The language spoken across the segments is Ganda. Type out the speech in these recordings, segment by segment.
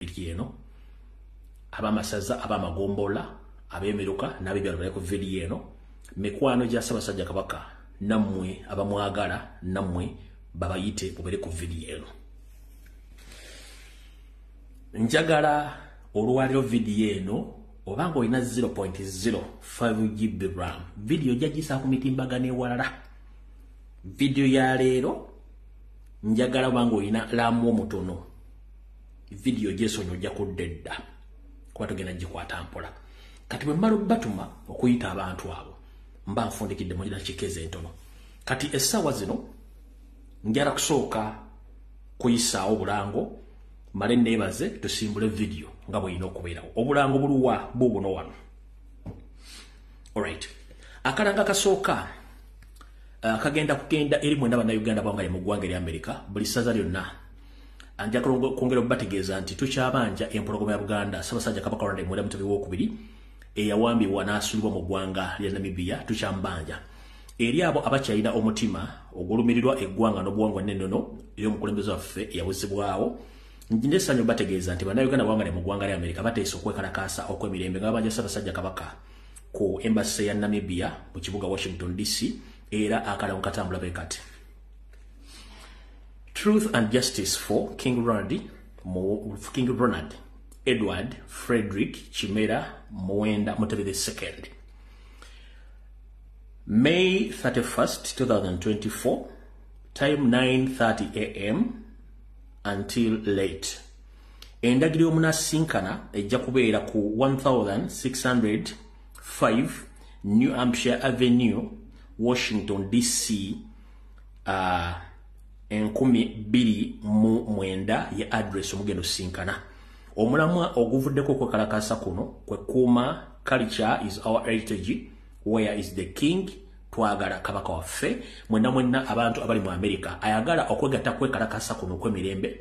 video eno abamasaza abamagombola abemiruka nabibyalo bali ku video eno mikwano gya Ssaabasajja Kabaka nammwe abamwagala nammwe babayite mubere ku video eno. Njagala olwaliro video eno obanga olina 0.05 GB RAM video jagisa ku mitimbagano ewalala. Video ya leero njagala obanga olina RAM omutono video jesonyo ojja kuddedda kuba tugenda gikwata mpola. Kati bwe mmala batuma okuyita abantu abo mba nfundikidde mu kikeze entono. Kati essaawa zino njala kusooka kuyisaawo obulango male neebaze tusimbule video nga bw'erina okubeerawo. Obulango buluwa buubuno wano. Alright. Akalanga kasooka kagenda kugenda eri mwenda bannayuganda bawangale mu ggwanga erya Amerika buli ssaza lyonna. Anja kwongera okubategeeza nti tukyabanja empologoma ya Buganda Ssaabasajja Kabaka Ronald Muwenda Mutebi w'okubiri eyawambibwa n'asulibwa mu ggwanga lya Namibia tukyambanja. Eri abo abakyalina omutima ogulumirirwa eggwanga n'obuwangwa n'ennono ey'omukulembeze waffe eyawuzibwawo nnessanyu bategeeza nti bannayuganda bawangale mu ggwanga lya Amerika bateesa okwekalakaasa okw'emirembe nga babanja Ssaabasajja Kabaka ku embassy ya Namibia mu kibuga Washington DC era akalango katambula bwe kati. Truth and justice for King Ronald Edward Frederick Chimera Muwenda Mutebi II. May 31st, 2024, time 9:30 a.m. until late. Endagiri omunasinkana ejja kubeera ku 1605 New Hampshire Avenue, Washington DC, 229 ya address omugendo sinkana. Omulamwa oguvuddeko kwekalakasa kuno kwe kuuma culture is our heritage, where is the king, twagala kabaka waffe. Mwenna abantu abali mu Amerika ayagala okwegatta kwekalakasa kuno kw'emirembe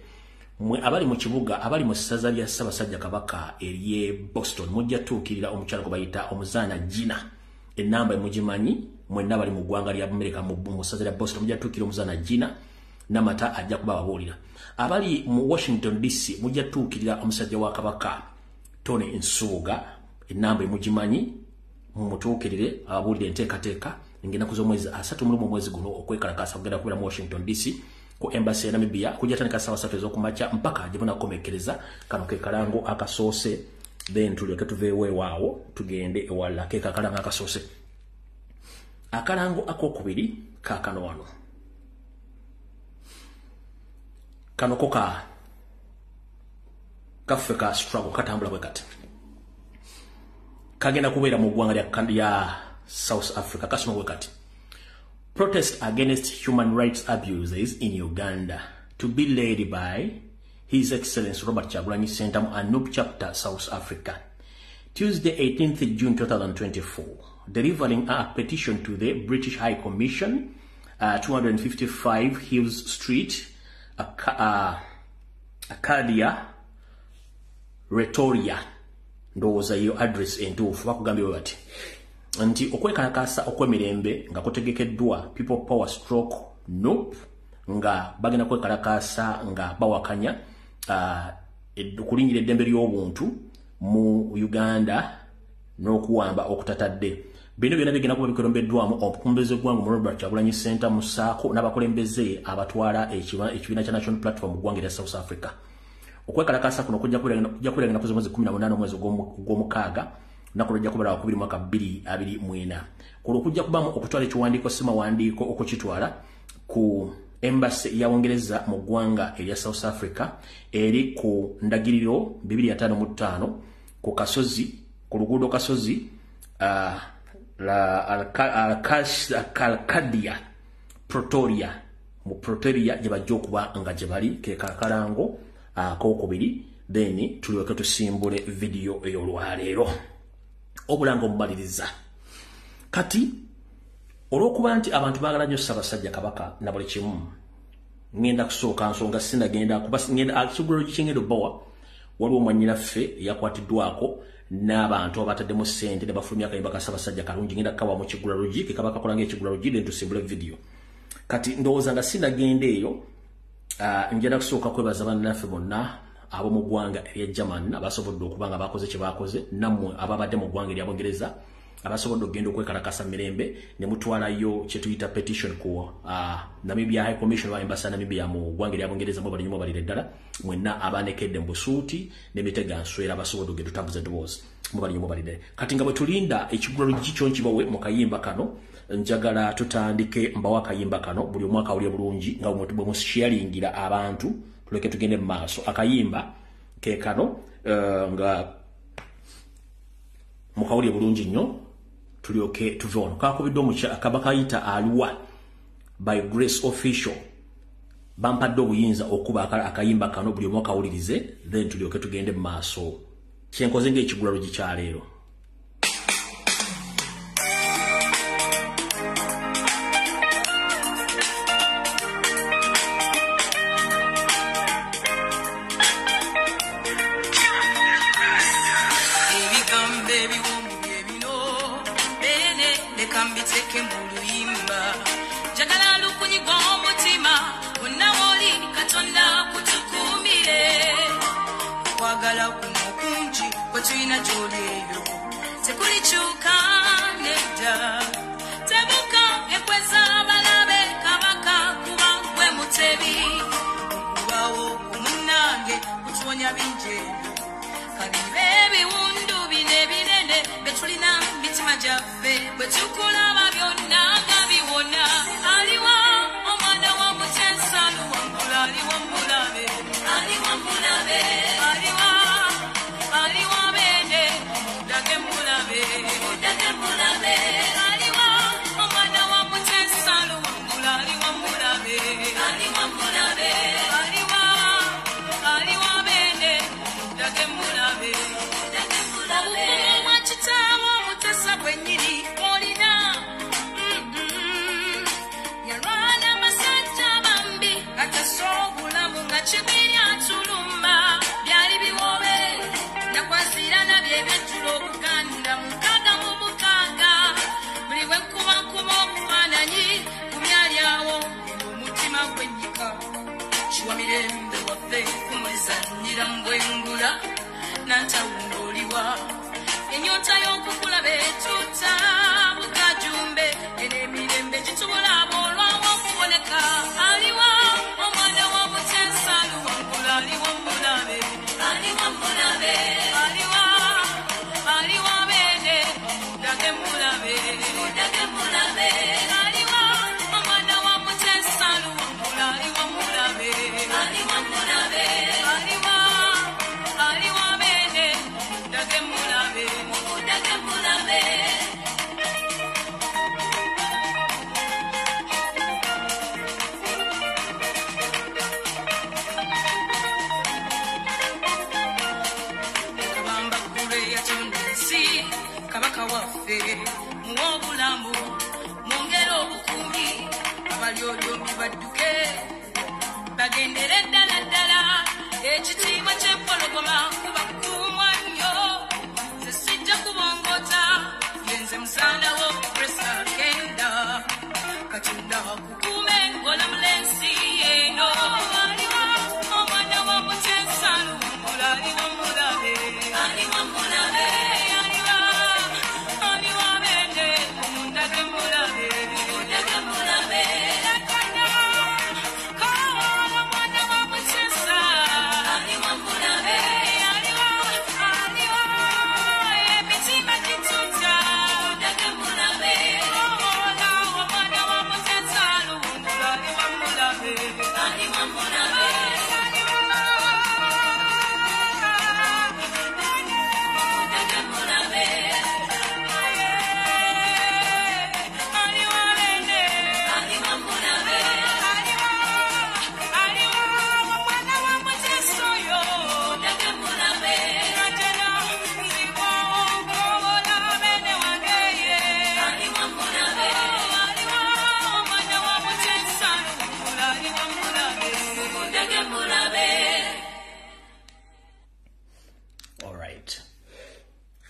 mwe abali mu kibuga abali mu ssaza lya Ssaabasajja Kabaka ery'e Boston mujja tuukirira omukyalo gwe bayita omuzaana Gina. Ennamba emugimanyi mwenna bali mu ggwanga lya Amerika mu ssaza lya Boston mujja tuukirira omuzaana Gina namata ajja kubabuulira. Abali mu Washington DC mujja tuukirira omusajja wa Kabaka Tony Nsubuga. Ennamba emugimanyi mumutuukirire ababuulire enteekateeka ng'ennaku z'omwezi 3 mu mwezi guno okwekalakaasa kugenda kubeera mu Washington DC ku embassy ya Namibia kujja tandika ssaawa 3 ez'okumakya mpaka gye munakomekereza. Kano ke kalango akasoose then tulyoke tuveewo ewaawo tugende ewalala. Ke kalango akasoose. Akalango ak'okubiri kaakano wano. Kano koka kaffe ka struggle katambula bwe kati. Kagenda kubeera mu ggwanga lya South Africa kasoma bwe kati. Protest against human rights abuses in Uganda to be led by His Excellency Robert Kyagulanyi Ssentamu, Anup Chapter, South Africa. Tuesday 18th June 2024, delivering a petition to the British High Commission, 255 Hills Street, Arcadia, Retoria. Ndowooza iyo address entuufu bakugambye bwe bati nti okwekalakaasa okw'emirembe nga kutegekeddwa People Power Stroke NUP nga bagenda kwekalakaasa nga bawakanya okulinnyira eddembe ly'obuntu mu Uganda n'okuwamba okutatadde. Bino byonna bigenda kuba bikolombeddwamu omukulembeze gw'eggwanga mu Robert Kyagulanyi Ssentamu ssaako n'abakulembeze abatwala ekibiina kya National Platform mu ggwanga erya South Africa. Okwekalakaasa kuno kujja kubeera ku mwezi 18 omwezi gw'omukaaga nakuno ojja kubeera wakubiri mwaka 2024. Kuno kujja kubaamu okutwala ekiwandiiko simawandiiko okukitwala ku embassy ya Bungereza mu ggwanga erya South Africa eri ku ndagiriro 255 ku kasozi ku luguudo kasozi Arcadia Pretoria mu Pretoria gye bajja okuba nga gye bali ke kakalango ak'okubiri then tulyoke tusimbule video ey'olwaleero. Obulango mubaliriza kati olw'okuba nti abantu baagala nnyo Ssaabasajja Kabaka na buli kimu ngenda kusooka nsonga sinagenda kuba ngenda akiguliro gikingendo bowa waliwo mwanyinaffe yakwatiddwako n'abantu abataddemu ssente ne bafulumya akayimba ka Ssaabasajja kalungi ngenda kawa mu kigulalugi ke Kabaka kola ng'ekigulalugi then tusimbule video. Kati ndowooza nga sinagenda eyo ngenda kusooka kwebaza bannaffe bonna abo mu ggwanga erya German abasobodde okuba nga bakoze kye bakoze, nammwe ababadde mu ggwanga erya Bungereza abasobodde okugenda okwekalakasa mirembe ne mutwalayo kye tuyita petition ku Namibia High Commission wa Embassy Namibia mu ggwanga erya Bungereza mu balinyuma balire ddala mwenna abanekedde mu busuuti n'emitega nswera abasobodde okugenda otambuza eddoboozi mu balinyuma balire. Kati nga bwe tulinda ekigulalo kikyo nkibawe mu kayimba kano, njagala tutandike mbawa akayimba kano buli omwaka awulire bulungi nga bwe musharingira abantu tuleke tugende mu maaso. Akayimba ke kano nga mukawulire bulungi nnyo tulyoke tuve ono. Kakubidde omukyala kabakayita Aluwa by Grace Official, bampadde obuyinza okuba akayimba kano buli omwaka awulirize, then tulyoke tugende mu maaso. Kyenkoze ng'ekigulalo gikyaleero.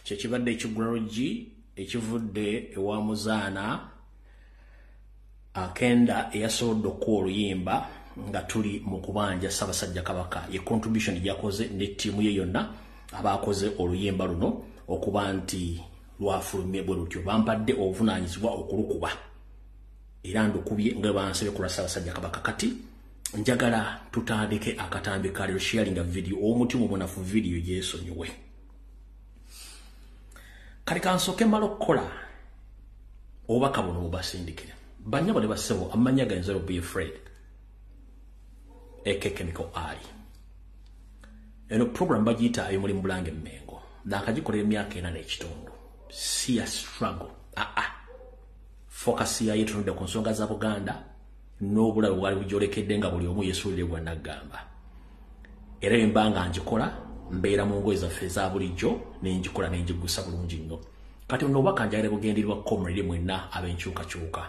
Chekibadde ekigulalogi ekivudde ewa muzaana akenda eyasobodde okuwa oluyimba nga tuli mu kubanja Ssaabasajja Kabaka ye contribution yakoze ne tiimu ye yonna abakoze oluyimba luno okuba nti lwafulumye bwe lutyo bampadde obuvunaanyizibwa okulukuba era ndukubye nga bansabye ku Ssaabasajja Kabaka kati njagala tutandike akatambi ka sharing video omutima omunafu video yeesonyiwe kali kansoke malo kola obaka buno mubasindikire banyabo ne basebo amanya ganzero be afraid eke chemical eye eno program bagita ayo muri mbulange mmengo nakagikolera emyaka 4 n'ekitundu si a struggle focus ya yetunde ku nsonga za Buganda n'obulabe bwali bujolekedde nga buli omu yesuulire gwa nagamba era embanga njikola mbeera mu ngoye zaffe za bulijjo n'enjikola n'enjigusa bulungi nnyo kati ono obubaka njagala bugendererwa comrade mwenna ab'enkyukakyuka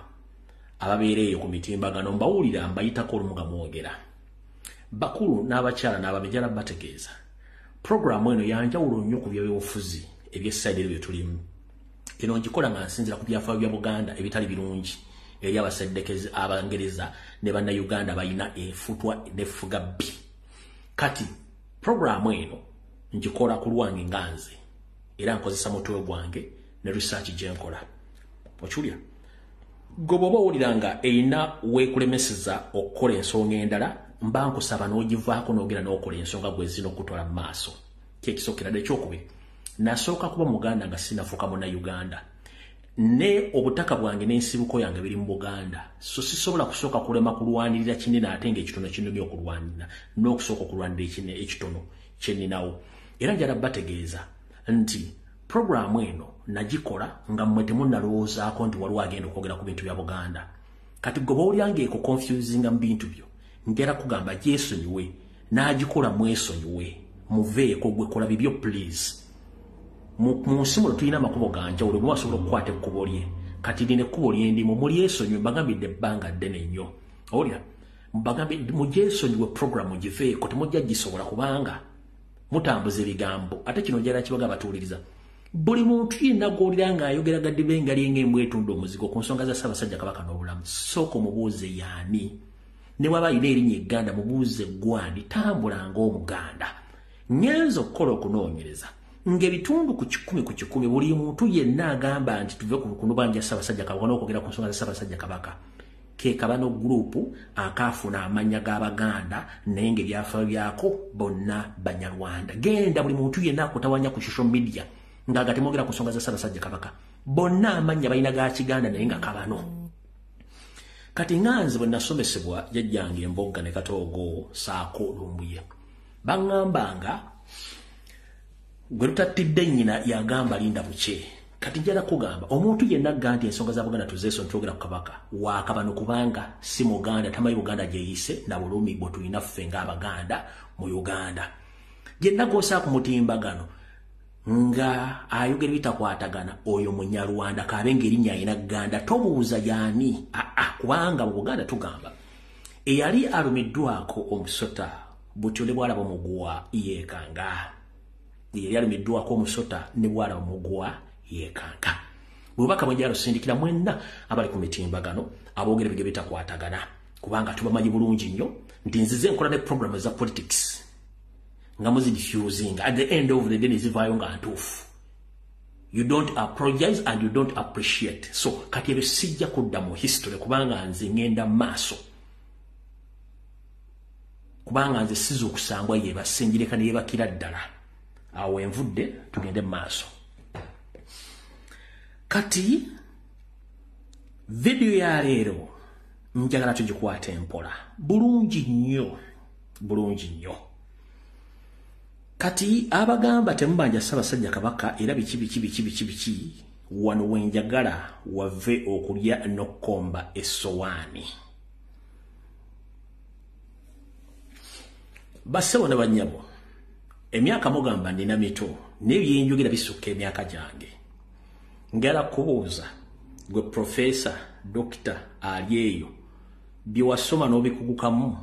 ababeereeyo ku mitimbagano mbawulira mbayitako olumu nga mwogera bakulu n'abakyala n'abamejala bategeeza programu eno yanjawulo nnyo ku by'obufuzi eby'essaidi bye tulimu eno njikola nga nsinzira ku byafaayo bya Buganda ebitali birungi eri abaseddekezi Abangereza ne Bannayuganda balina efutwa n'efuga bbi kati programu eno njikola ku lwange nganze era nkozesa mutwe gwange ne research gyenkola okyulya goboba owuliranga eyina weekulemeseza okukola ensonga endala mba nkusaba n'ogivaako n'ogera n'okola ensonga gwe zino okutwala mu maaso kyekisookera ekyokubiri nasooka kuba Muganda nga sinafuuka Munnayuganda ne obutaka bwange n'ensibuko yange biri mu Buganda so sisobola kusooka kulema kulwanirira kinene ate ng'ekitono kinumya okulwanira n'okusooka okulwanirira ekitono kyeninawo era njala bategeeza nti programu eno nagikola nga mmwe temunnalowoozaako nti waliwo agenda okwogera ku bintu bya Buganda kati goba olyange eko confusinga mu bintu byo ngera kugamba gyesonyiwe n'agikola mwesonyiwe muveeko gwe kola bibyo please mu nsi muno tulina amakubo ganjawulo bwe wasobola okukwata ekkubo lye kati lino ekkubo lyendimu mulyesonyiwe mbagambidde ebbanga ddene nnyo owulira mbagambidde mugyesonyiwe programu giveeko temujja gisobola kubanga mutambuza ebigambo ate kino njala kibaga batuuliriza buli muntu yenna gw'olira ng'ayogera gadde bengali ng'embwa etunda omuzigo ku nsonga za Ssaabasajja Kabaka n'obulamu sooka mubuuze yaani ne waba alina erinnya Egganda mubuuze gwani tambula ng'Omuganda ngenza okukola okunoonyereza ng'ebitundu ku 10 buli muntu yenna agamba nti tuve ku kunubanja Ssaabasajja Kabaka n'okwogera ku nsonga za Ssaabasajja Kabaka kekabano gurupu akafuna amanya g'Abaganda naye ng'ebyafaayo byako bonna Banyarwanda genda buli muntu yenna akutawanya ku social media ngaga temwogera ku nsonga za Ssaabasajja Kabaka bonna amanya balina ga Kiganda naye nga kabano kati nganze bwe nasomesebwa jjajjange Embogga ne Katoogo saako Lumbuye baŋŋambanga gwe lutattidde nnyina yagamba linda buke kati njala kugamba omuntu yenna agga nti ensonga za Buganda tuzeeso ntwogera ku Kabaka waakabano kubanga si Muganda tamanyi Buganda gyeyise na bulumi bwe tulina ffe ng'Abaganda mu Uganda yenna gw'osaa ku mutimbagano nga ayogera bitakwatagana oyo Munyarwanda kabe ng'erinnya alina Ganda tobuuza yaani kubanga mu Buganda tugamba eyali alumiddwako omusota butyole bwalaba omuguwa yeekanga yali alumiddwako omusota ne bwalaba omuguwa yeekanga bwebaka bwe jalusindikira mwenna abali ku mitimbagano aboogera ebigere bitakwatagana kubanga tubamanyi bulungi nnyo nti nzize nkola ne programu za politics nga muzi diffusing at the end of the day nizivaayo nga ntuufu you don't apologize and you don't appreciate so kati ebyo sijja kudda mu history kubanga nze ngenda maaso kubanga nze siza okusangwa yebasenjireka ne yebakira ddala awo envudde tugende maaso kati video ya leero njagala tugikwata empola bulungi nnyo kati abagamba temubanja Ssaabasajja Kabaka era biki wano wenjagala wave okulya n'okkomba essowaani bassebo ne bannyabo emyaka mugamba nina mito n'ebyenjogera bisukka emyaka gyange ngala kubuuza gwe professor doctor ali eyo bye wasoma n'obikugukamu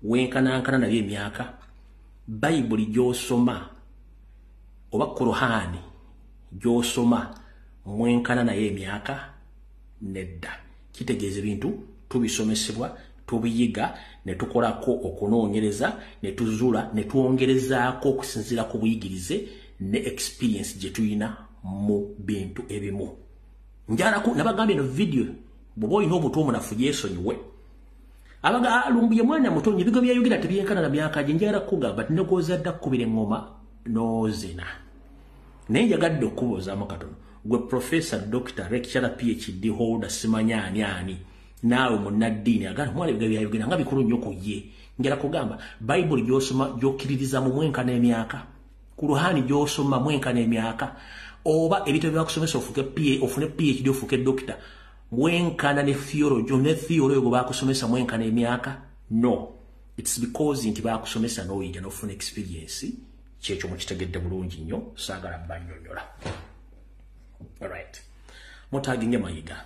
wenkanankana nabyo emyaka Bayibuli gy'osoma oba Kuruhani gy'osoma mwenkana naye emyaka nedda kitegeeza ebintu tubisomesebwa tubiyiga ne tukolako okunoonyereza ne tuzula ne tuongerezaako okusinziira ku buyigirize ne experience gye tulina mu bintu ebimu. Njalaku nabagambye no video bw'oba olina omuntu omunafu yeesonyiwe. Lumbuye mwana muto ebigo byayogera tebyenkana na myaka gye njagala kugamba nti nogoza dda kkubira eŋŋoma n'ozina. Naye njagadde okubuzaamu katono. Gwe Professor Dr. Lecturer PhD holder simanya ani naawe munnaddiini agamba mwala ebigo byayogera nga bikulu nnyo ku ye. Njala kugamba Bible gy'osoma gy'okkiririza mu mwenkana emyaka. Kuruhani gy'osoma mwenkana emyaka. Oba ebitabo byakusomesa ofune PhD ofuuke doctor. Mwenkana ne theology ne theology go bakusomesa mwenkana emyaka. No. It's because nti bakusomesa n'oyiga n'ofuna experience kyekyo mukitegedde bulungi nnyo saagala bannyonnyola. Alright. Mutaginge mayiga.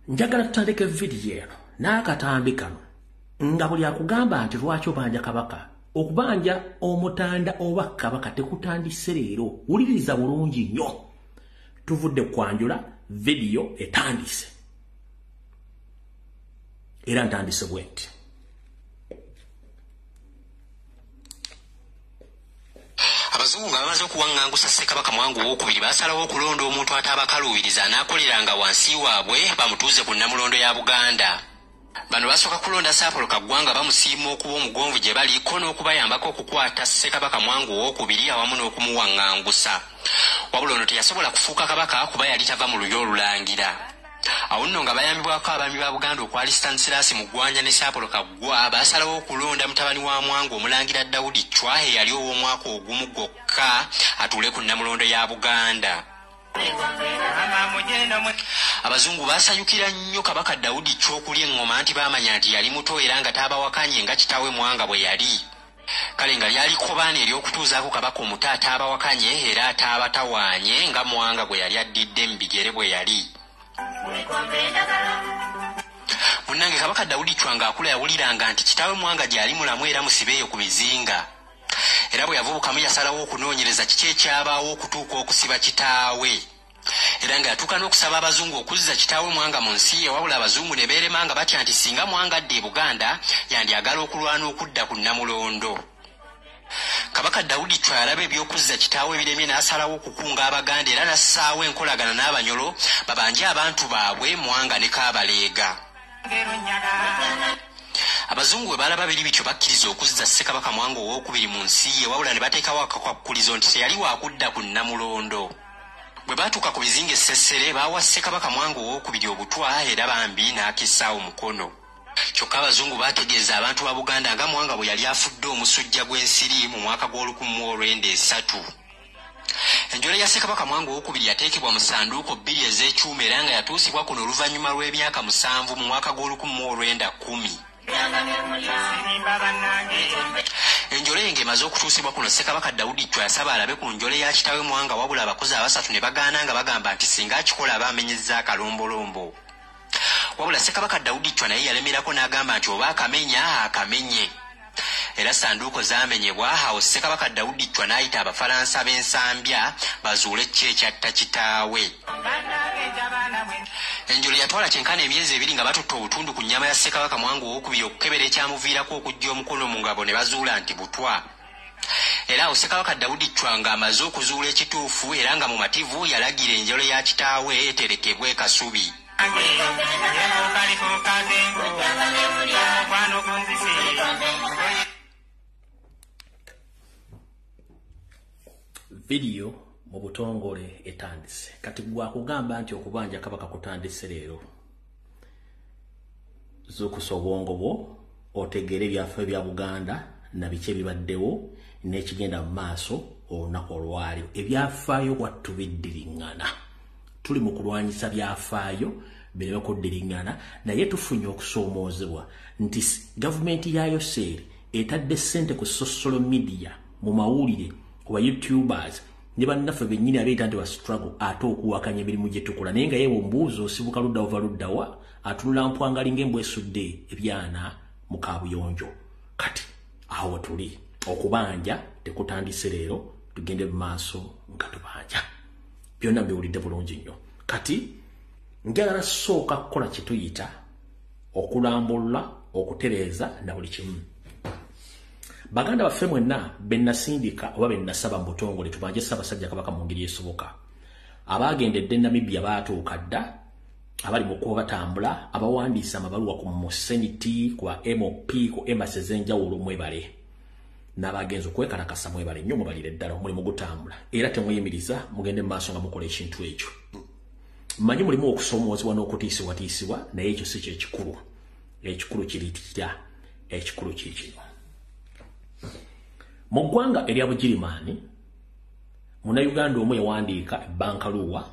Njagala tutandike video eno n'akatambi kano nga buli akugamba nti lwaki obanja kabaka. Okubanja omutanda oba kabaka tekutandise leero. Wuliriza bulungi nnyo. Tuvudde kwanjula video etandise. Era ntandise bwenti. Abazungu nga bamaze okuwaŋŋangusa Ssekabaka Mwanga II basalawo okulonda omuntu ataabakaluubiriza anaakoleranga wansi waabwe bamutuuze ku Nnamulondo ya Buganda. Bano basooka kulonda Saapolo Kaggwa nga bamusiima okuba omugonvu gye baliko n'okubayambako okukwata Ssekabaka Mwanga II awamu n'okumuwaŋŋangusa. Wabula ono teyasobola kufuuka kabaka kuba yali tava mu lulyo olulangira. Awo nno nga bayambibwako abaami ba Buganda okwali Stanislas Mugwanya ne Saapolo Kaggwa basalawo okulonda mutabani wa Mwanga Omulangira Daudi Chwa eyali ow'omwaka ogumu gwokka atuule ku Nnamulondo ya Buganda. Abazungu basanyukira nnyo kabaka Daudi Chwa okulya eŋŋoma nti baamanya nti yali muto era nga taabawakanye nga kitaawe Mwanga bwe yali. Kale nga lyaliko baana ery'okutuuzaako kabaka omuto ataabawakanye era ataabatawaanye nga Mwanga bwe yali addidde mu bigere bwe yali. Munnange kabaka Daudi Chwa ng'akula yawuliranga nti kitaawe Mwanga gy'ali mulamu era musibeeyo ku mizinga. Era bwe yavubukamu yasalawo okunoonyereza kiki ekyabaawo okutuuka okusiba kitaawe. Era nga yatuuka n'okusaba abazungu okuzza kitaawe Mwanga mu nsi ye, wabula abazungu ne beerema nga batya nti singa Mwanga adda e Buganda yandyagala okulwana okudda ku Nnamulondo. Kabaka Daudi Chwa yalaba eby'okuzza kitaawe biremye n'asalawo okukunga Abaganda era n'assaawo enkolagana n'Abanyolo babanje abantu baabwe Mwanga ne Kaabaleega. Abazungu bwe balaba biri bityo bakkiriza okuzza Ssekabaka Mwanga II mu nsi ye, wabula ne bateekawo akakwakkulizo nti teyali wakudda ku Nnamulondo. Bwe baatuuka ku bizinga essessere baawa Ssekabaka Mwanga II obutwa era bambi n'akissaawo mukono. Kyokka abazungu baategeeza abantu ba Buganda nga Mwanga bwe yali afudde omusujja gw'ensiri mu mwaka gw'Olukumi-mu-Olwenda-3. Enjole ya Ssekabaka Mwanga II yateekebwa mu ssanduuko 2 ez'ekyuma era nga yatuusibwa kuno oluvannyuma lw'emyaka 7 mu mwaka gw'Olukumi-mu-Olwenda-10. Enjole ng'emaze okutuusibwa kuno Ssekabaka Daudi Chwa yasaba alabe ku njole ya kitaawe Mwanga, wabula abakozi abasatu ne bagaana nga bagamba nti singa akikola aba amenyezza akalombolombo. Wabula Ssekabaka Daudi Chwa naye yalemerako n'agamba nti oba akamenya akamenye. Era ssanduuko zaamenyebwa, awo Ssekabaka Daudi Chwa n'ayita Abafalansa b'ensambya bazuule ki ekyatta kitaawe. Enjole yatwala kyenkana emyezi 2 nga batutte obutundu ku nnyama ya Ssekabaka Mwanga II okukebera ekyamuviirako okujja omukono mu ngabo ne bazuula nti butwa. Era awo Ssekabaka Daudi Chwa ng'amaze okuzuula ekituufu era nga mu mativu yalagira enjole ya kitaawe eterekebwe e Kasubi. Video mu butongole etandise. Kati gwa kugamba nti okubanja kabaka kutandise leero. Zukusa obwongo bwo otegere byaffe bya Buganda na biki bibaddewo n'ekigenda mu maaso olunaku olwalyo. Ebyafaayo watubiddiringana. Tuli mu kulwanyisa byafaayo bireme kuddiringana, naye tufunye okusoomoozebwa nti gavumenti ya Yoseri etadde ssente ku social media mu mawulire ku ba YouTubers ne bannaffe bennyini abeeta nti ba struggle ate okuwakanya emirimu gye tukola, naye nga yeewe mbuuzo osibuka ludda ova luddawa atunula mpwangali ng'embwa esudde ebyana mu kaabuyonjo. Kati awo tuli okubanja tekutandise leero, tugende mu maaso nga tubanja. Byonna mbiwulidde bulungi nnyo. Kati njagala sooka kukola kye tuyita okulambula okutereza na buli kimu. Baganda baffe mwenna bennasindika oba bennasaba mu butongole tubanje Ssaabasajja Kabaka mu ngeri esoboka. Abagendedde Namibia baatuuka dda, abali mu kuba batambula, abawandiisa amabaluwa ku Senate, ku MOP, ku embassy ez'enjawulo mwebale. N'abagenzi okwekalakasa mwebale nnyo mubalire ddala omulimu gutambula. Era temuyimiriza mugende mu maaso nga mukola ekintu ekyo. Mmanyi mulimu okusoomoozebwa n'okutiisibwatiisibwa, naye ekyo si kye kikulu. Ekikulu kiri kitya? Ekikulu kikino. Mu ggwanga erya Bugirimaani, Munnayuganda omu yawandiika ebbankaluwa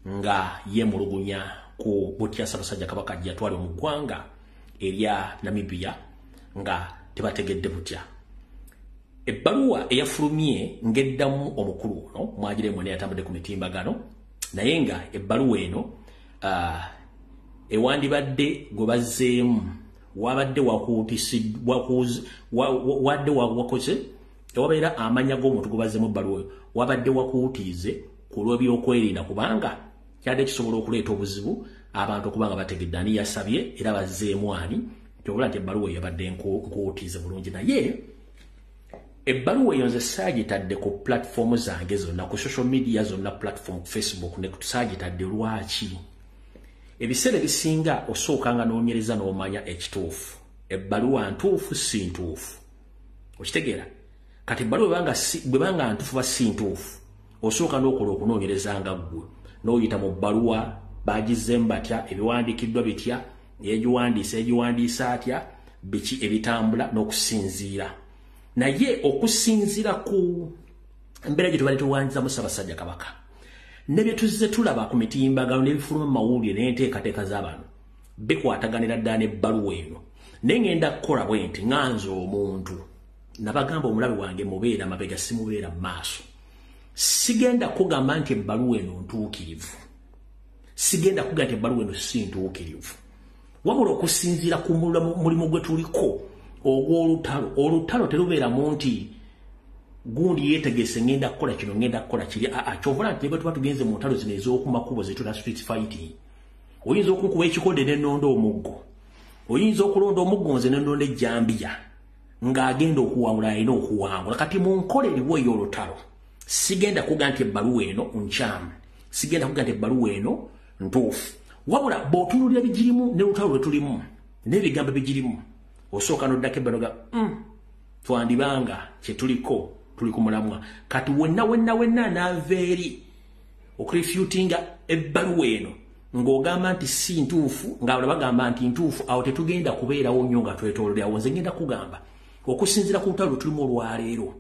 nga yeemulugunya ku butya Ssaabasajja Kabaka gy'atwala mu ggwanga erya Namibia nga tebategedde butya. Ebbaluwa eyafulumye ng'eddamu omukulu ono mwagire mwene yatambudde ku mitimbagano, naye nga ebbaluwa eno ewandibadde gwe bazzeemu wabadde wakoze ewabeera amanya g'omuntu gwe bazzeemu ebbaluwa wabadde wakuutiize ku lw'ebyokwerinda kubanga kyadde kisobola okuleeta obuzibu abantu okubanga bategedde ani yasabye era bazzeemu ani kyobula nti ebbaluwa yabadde nkuutiize bulungi. Naye ebbaluwa eyo nze saagitadde ku platform zange zonna ku social media zonna, platform Facebook ne saagitadde lwaki? Ebiseera ebisinga osookanga noonyereza n'omanya ekituufu. Ebbaluwa ntuufu si ntuufu. Okitegeera? Kati ebbaluwa bwebanga ntuufu ba si ntuufu, osooka n'okola okunoonyereza nga ggwe. N'oyita mu bbaluwa baagizzeemu batya, ebiwandiikiddwa bitya, egiwandiisa atya, biki ebitambula n'okusinziira. Naye okusinziira ku embeera gye tubadde tuwandizamu Ssaabasajja Kabaka ne bye tuzze tulaba ku mitimbagano n'ebifuluma mu mawulire n'enteekateeka z'abantu bikwataganira ddala n'ebbaluwa eno. Naye ngenda kukola bwe nti nganze omuntu nabagamba omulabe wange mubeera mabega simubeera mu maaso. Sigenda kugamba nti ebbaluwa eno ntuukirivu, sigenda kugamba nti ebbaluwa eno si ntuukirivu, wabula okusinziira ku mulimu gwe tuliko ogw'olutalo. Olutalo terubeeramu nti gundi yeetegese ngenda kukola kino ngenda kukola kiri. Kyovula nti bwe tuba tugenze mu ntalo zino ez'okumakubo zetuna street fighting, oyinza okunkuba ekikonde n'ennonda omuggo, oyinza okulonda omuggo nze n'ennonda ejjambiya ng'agenda okuwangula alina okuwangula. Kati mu nkola eriwo ey'olutalo sigenda kugamba nti ebbaluwa eno nkyamu, sigenda kugamba nti ebbaluwa eno ntuufu, wabula bw'otunuulira bigirimu ne lutalo lwe tulimu n'ebigambo bigirimu osooka n'oddako ebbaloga twandibanga kye tuliko tuli ku mulamwa. Kati wenna n'ava eri okurefutinga ebbaluwa eno ng'ogamba nti si ntuufu ng'abalala bagamba nti ntuufu, awo tetugenda kubeerawo nnyo nga twetoololerawo. Nze ngenda kugamba okusinziira ku lutalo tulimu olwaleero,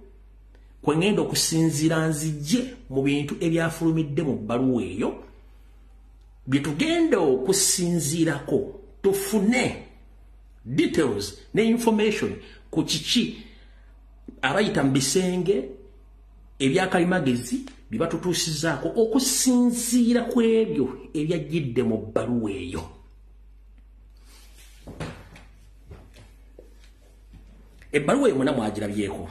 kwe ngenda okusinziira nzijje mu bintu ebyafulumidde mu bbaluwa eyo bye tugenda okusinziirako tufune details ne information ku kiki abayita mu bisenge ebyakalimagezi bye batutuusizaako okusinziira ku ebyo ebyajjidde mu bbaluwa eyo. Ebbaluwa eyo mwena mwagirabyeko,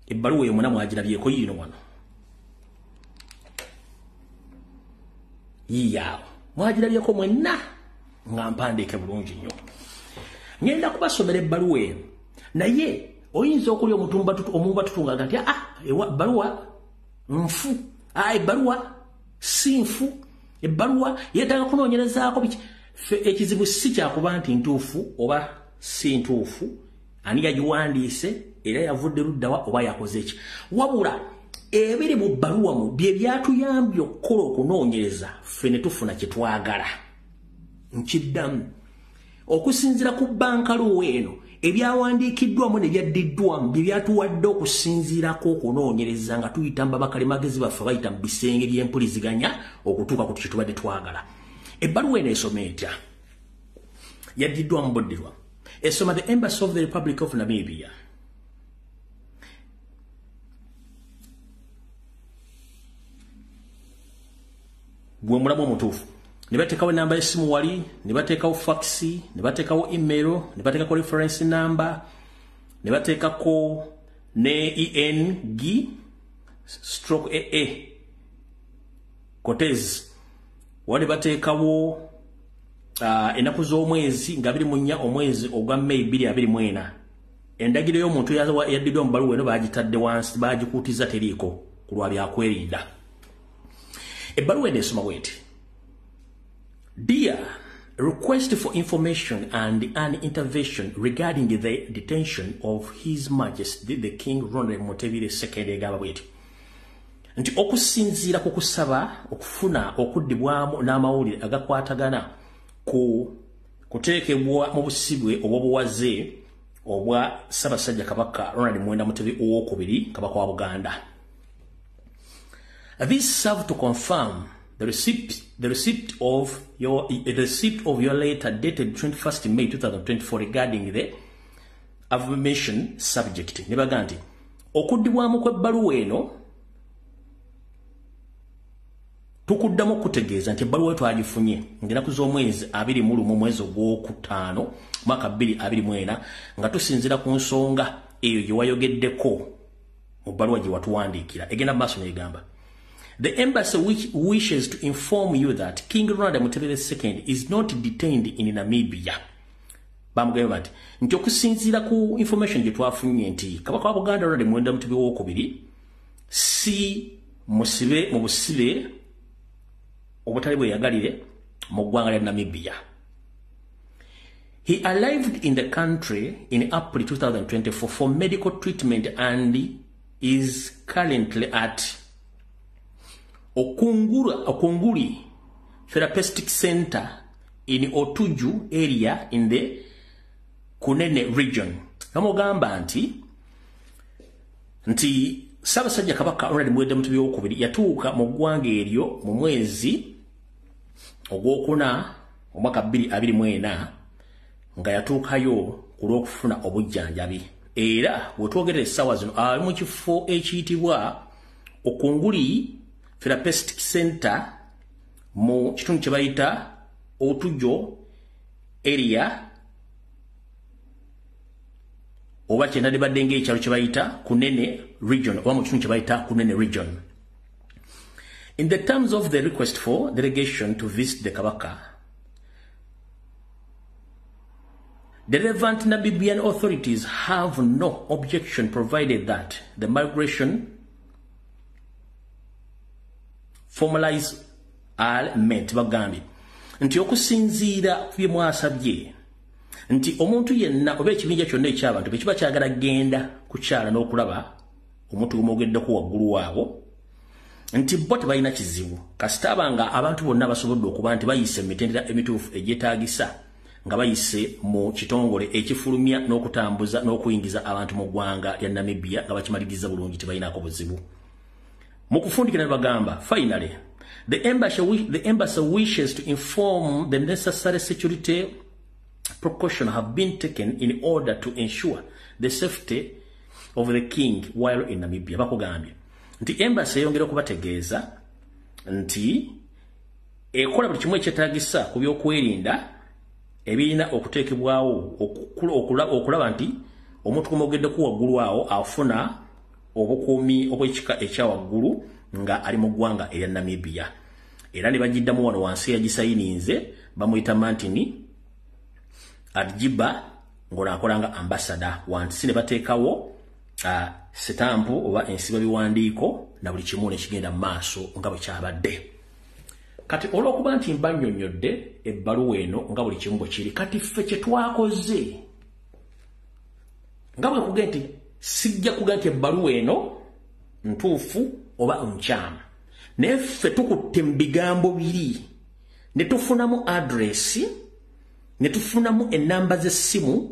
ebbaluwa eyo mwena mwagirabyeko yiino wano yiiyaawo mwagirabyeko mwenna nga mpandiike bulungi nnyo. Ngenda kubasomera ebbaluwa eno, naye oyinza okulya omuntu batutungaga nti ebbaluwa nfu, ebbaluwa si nfu, ebbaluwa yeetaaga kunoonyerezaako biki. Ekizibu si kyakuba nti ntuufu oba si ntuufu, ani yagiwandiise era yavudde luddawa oba yakoze ki, wabula ebiri mu bbaluwa mu bye byatuyambye okukola okunoonyereza ffe ne tufuna kye twagala. Nkiddamu okusinziira ku bbankaluwa eno ebyawandiikiddwamu ne byaddiddwamu bye byatuwadde okusinziirako okunoonyereza nga tuyita mu babakalimagezi baffe bayita mu bisenge by'empuliziganya okutuuka ku kye tubadde twagala. Ebbaluwa eno esoma etya? Yaddiddwamu boddirwa. Esoma the Embassy of the Republic of Namibia. Gwe mulamu omutuufu. Ne bateekawo enamba y'essimu wali, ne bateekawo faxi, ne bateekawo email, ne bateekako reference number, ne bateekako ne ENG/AA Cortez. Wali bateekawo enaku z'omwezi nga 24 omwezi ogwa May 2024 endagiro y'omuntu yaddidwa mu bbaluwa eno bagitadde wansi bagikuutiza teriiko ku lwa byakwerinda. Ebbaluwa eno esoma bw'eti: Dear, request for information and an intervention regarding the detention of His Majesty the King Ronald Mutebi II egamba bw'eti nti okusinziira ku kusaba okufuna okuddibwamu n'amawulire agakwatagana ku kuteekebwa mu busibwe obw'obuwaze obwa Ssaabasajja Kabaka Ronald Muwenda Mutebi II Kabaka wa Buganda. This serve to confirm the receipt of your letter dated 21st May 2024 regarding the aforementioned subject. Nebaga nti okuddibwamu kw'ebbaluwa eno tukuddamu kutegeeza nti ebbaluwa eyo twagifunye ng'enaku z'omwezi 21 mwezi ogw'okutaano mwaka 2024 nga tusinziira ku nsonga eyo gye wayogeddeko mu bbaluwa gye watuwandiikira. Egenda mu maaso n'egamba The embassy wishes to inform you that King Ronald Mutebi II is not detained in Namibia. Bamugamba nti okusinziira ku information gye twafunye nti Kabaka wa Buganda Ronald Muwenda Mutebi II si musibe mu busibe obutali bweyagalire mu ggwanga lya Namibia. He arrived in the country in April 2024 for medical treatment and is currently at Okunguli Therapeutic Center in Otuju area in the Kunene region. Namugamba nti Ssaabasajja Kabaka Ronald Muwenda Mutebi II yatuuka mu ggwanga eryo mu mwezi ogwokuna omwaka 2024 nga yatuukayo ku lw'okufuna obujjanjabi. Era bwetwogerera essaawa zino ali mu kifo ekiyitibwa Okunguli Therapeutic Center mu kitundu kye bayita Otujo area oba kyendadibadde ng'ekyalo kye bayita Kunene region oba mu kitundu kye bayita Kunene region. In the terms of the request for delegation to visit the Kabaka, the relevant Namibian authorities have no objection provided that the migration formalize element bagambi nti okusinziira ku bye mwasabye nti omuntu yenna oba ekibinja kyonna eky'abantu bwe kiba kyagala genda kukyala n'okulaba omuntu gumwogeddeko waggulu waabo nti bo tebalina kizibu kasita abanga abantu bonna basobodde okuba nti bayise mu mitendera emituufu egyetaagisa nga bayise mu kitongole ekifulumya n'okutambuza n'okuyingiza abantu mu ggwanga lya Namibia nga bakimaliriza bulungi tebalinaako buzibu. Mu kufundikira bagamba finally the embassy wishes to inform the necessary security precautions have been taken in order to ensure the safety of the king while in Namibia. Bakugambye nti embassy yongera okubategeeza nti ekola buli kimu ekyetaagisa ku by'okwerinda ebirina okuteekebwawo okulaba nti omuntu kumwogeddeko waggulu awo afuna obukuumi obw'ekika ekyawaggulu nga ali mu ggwanga erya Namibia. Era ne bagiddamu wano wansi yagisayininze bamuyita Martin Adjiba ng'onaakolanga ambassador wansi ne bateekawo sitampu oba ensiba biwandiiko na buli kimu ne kigenda mu maaso nga bwe kyabadde. Kati olw'okuba nti mbannyonnyodde ebbaluwa eno nga buli kimu bwe kiri kati ffe kye twakoze nga bwe kuge nti sijja kuga nti ebbaluwa eno ntuufu oba nkyamu naye ffe tukutte mu bigambo biri ne tufunamu adresi ne tufunamu ennamba z'essimu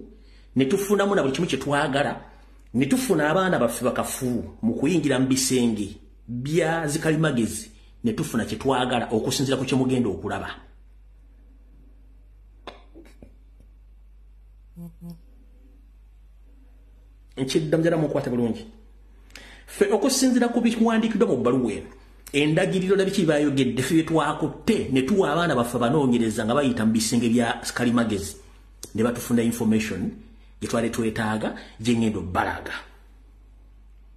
ne tufunamu na buli kimu kye twagala ne tufuna abaana baffe bakafulu mu kuyingira mu bisenge bya zikalimagezi ne tufuna kye twagala okusinziira ku kye mugenda okulaba. Nkiddamjala mukwate bulungi ffe okusinziira ku biwandiikiddwa mu bbaluwa eno endagiriro na biki bayogedde ffe bye twakutte ne tuwa abaana baffe banoonyereza nga bayita mu bisenge bya kalimagezi ne batufuna information gye twali twetaaga gye ngendo bbalaga.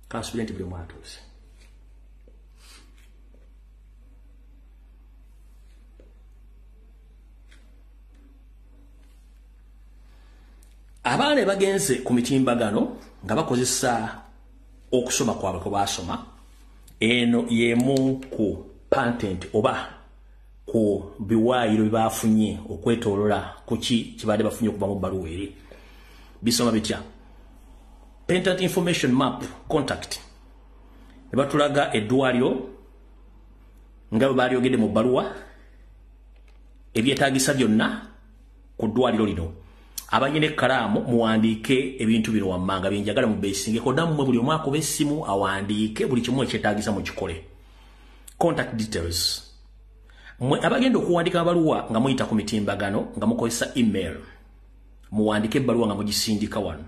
Kansubira nti buli mwatuuse. abaana bagenze ku mitimbagano nga bakozesa okusoma kwabwe ko basoma eno yemu ku patent oba ku biwaayiro bibafunye okwetolola kuki kibadde bafunye okuba mu baluwa eri bisoma bitya patent information map contact ne batulaga eddwaliro nga balyogedde mu baluwa ebyetaagisa byonna ku ddwaliro lino abanyine kalaamu muwandiike ebintu bino wammanga byenjagala mu beesingeko nammwe buli omwaka oba essimu awandiike buli kimu ekyetaagisa mu kikole contact details mwe abagenda okuwandika abaluwa nga muyita ku mitimbagano nga mukozesa email muwandike ebbaluwa nga mugisindika wano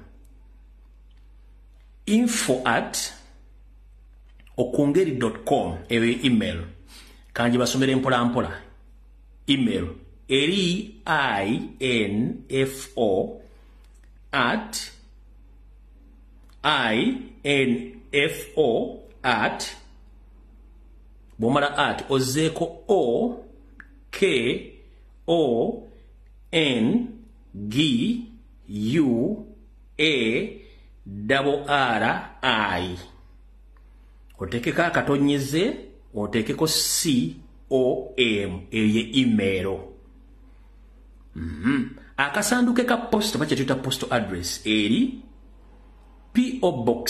info@okungeri.com eyo email kanji basomere mpola mpola email eri info@ bomala at ozeko o k o n g u a double r I otekeka akatonyeze otekeko c o m eye email akasanduke ka posta bache tuta postal address eri PO Box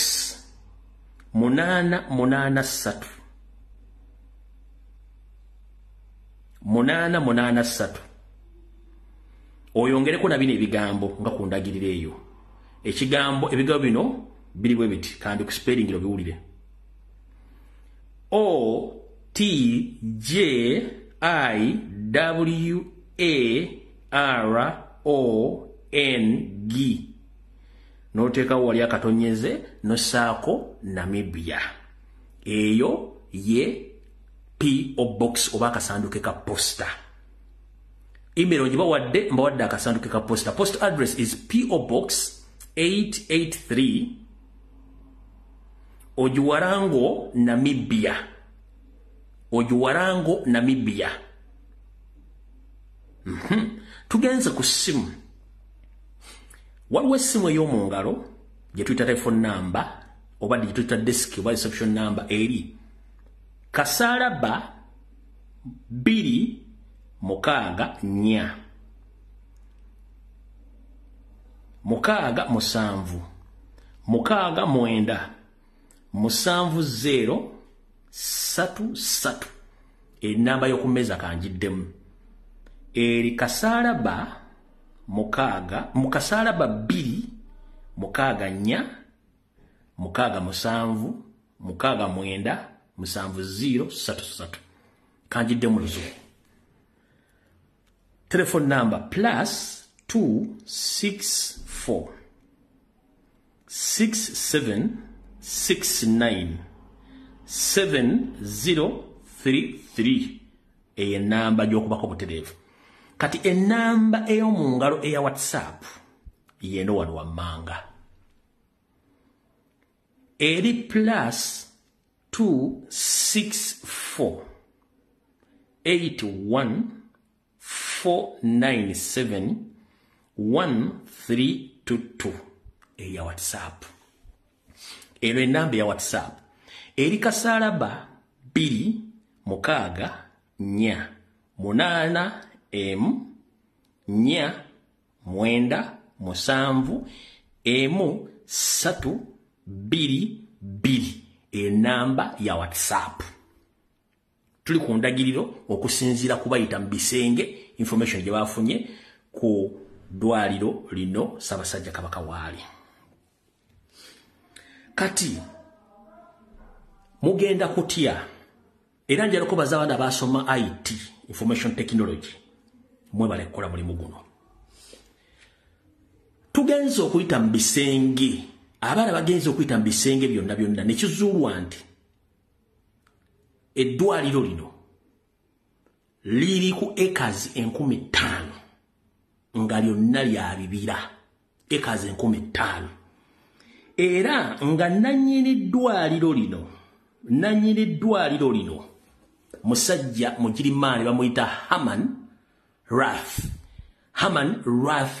883 oyongereko na bino ebigambo nga kundagirira eyo ekigambo ebigambo bino biri bwe biti kandi ku spelling lo biwulire O T J I W A R O N G noteka wali akatonyeze nosaako Namibia eyo ye PO Box oba akasanduke ka posta email ojiba wadde mbawadde akasanduke ka posta post address is PO Box 883 Ojuwarango Namibia tugenze ku simu waliwo essimu ey'omu ngalo gye tuyita telephone number oba gye tuyita desk oba reception number eri kasaraba 264 7 0 enamba y'okumeza kanjiddemu eri kasaraba mukasaraba 2 6 4 7 0 kanjiddemu luzo telephone number +264 6769 7033 eye namba gy'okubako butereevu kati enamba ey'omu ngalo eya WhatsApp yeno wano wammanga eri +264 81 497 1322 eya WhatsApp eno enamba ya WhatsApp eri kasaraba 2 6 4 8 M 4 9 7 M 3 2 2 enamba ya WhatsApp tuli ku ndagiriro okusinzira kubayita mbisenge information gye bafunye ku dwaliro lino Ssaabasajja Kabaka waali kati mugenda kutya era njala kubaza abana basoma IT information technology mwe balekola mulimu guno tugenze okuyita mbisenge abana bagenze okuyita mbisenge byonna nekizuulwa nti eddwaliro lino liri ku acres 15,000 nga lyonna lya bibira acres 15,000 era nga nannyini ddwaliro lino musajja mugirimaani bamuyita Haman Rath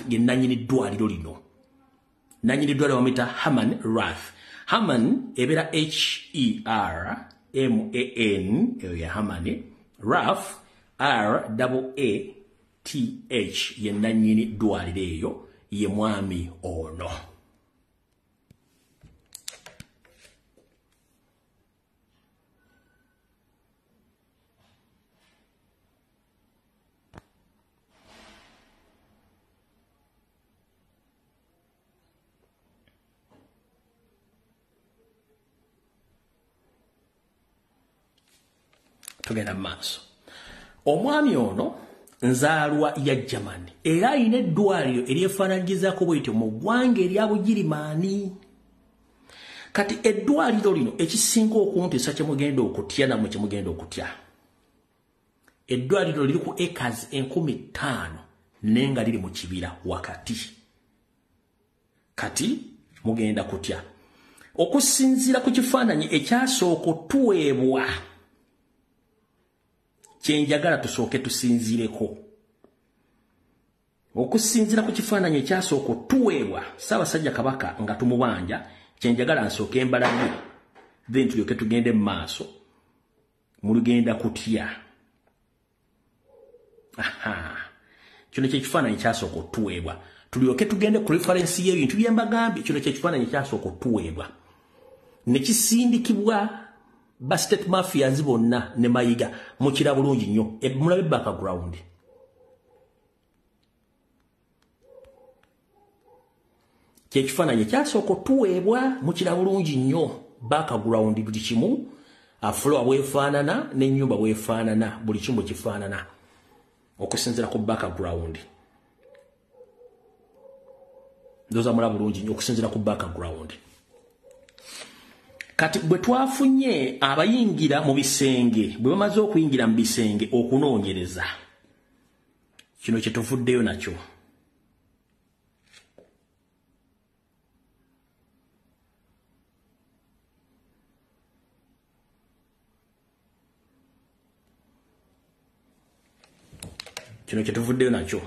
ye nannyini ddwaliro lino nanyini ddwaliro bamuyita Herman Rath. Herman ebera H-E-R-M-A-N, eyo ya Herman. Rath R-A-A-T-H, ye nanyini ddwaliro eyo, ye mwami ono. Tugenda maaso. Omwami ono nzaalwa ya Germany era ayina eddwaliro eryefaananyirizaako bw'etyo mu ggwanga erya Bugirimaani. Kati eddwaliro lino ekisinga okuntisa kye mugenda okutya namwe kye mugenda okutya. Eddwaliro liri ku acres 15,000 naye nga liri mu kibira wakati. Kati mugenda kutya. Okusinziira ku kifaananyi ekyasooka tuweebwa, kyenjagala tusooke tusinzireko. Okusinzira ku kifaananyi ekyasooka tuweebwa Ssaabasajja Kabaka nga tumubanja, kyenjagala nsooke mbalage, then tulyoke tugende mu maaso. Mulugenda kutya. Kino kye kifaananyi kyasooka tuweebwa. Tulyoke tugende ku reference y'ebintu bye mbagambye. Kino kye kifaananyi kyasooka tuweebwa. Ne kisindikibwa ba state mafias bonna ne Mayiga mukira bulungi nnyo. Mulabe background. Kye kifaananyi kyasooka tuweebwa mukira bulungi nnyo. Background buli kimu, floor bwefaanana n'ennyumba bwefaanana, buli kimu kifaanana okusinziira ku background. Ndoza mulaba bulungi nnyo okusinziira ku background. Kati bwe twafunye abayingira mu bisenge, bwe bamaze okuyingira mu bisenge okunoonyereza, kino kye tuvuddeyo nakyo. Kino kye tuvuddeyo nakyo.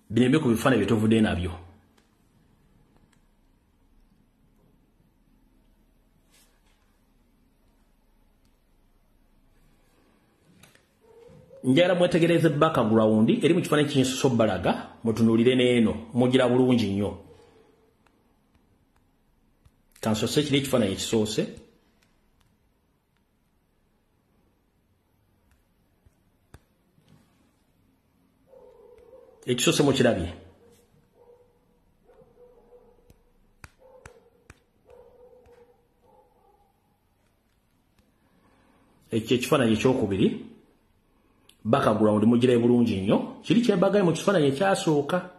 Binembe ku bifaananyi bye tuvuddeyo nabyo. Njagala mwetegereze background eri mu kifaananyi kinyisoso balaga, mutunuulire n'eno, mugira bulungi nnyo. Kansose kiri ekifaananyi ekisoose. Ekisoose mukirabye. Ekifaananyi ekyokubiri. Background mugire bulungi nnyo. Kiri kyembagaye mu kifaananyi ekyasooka.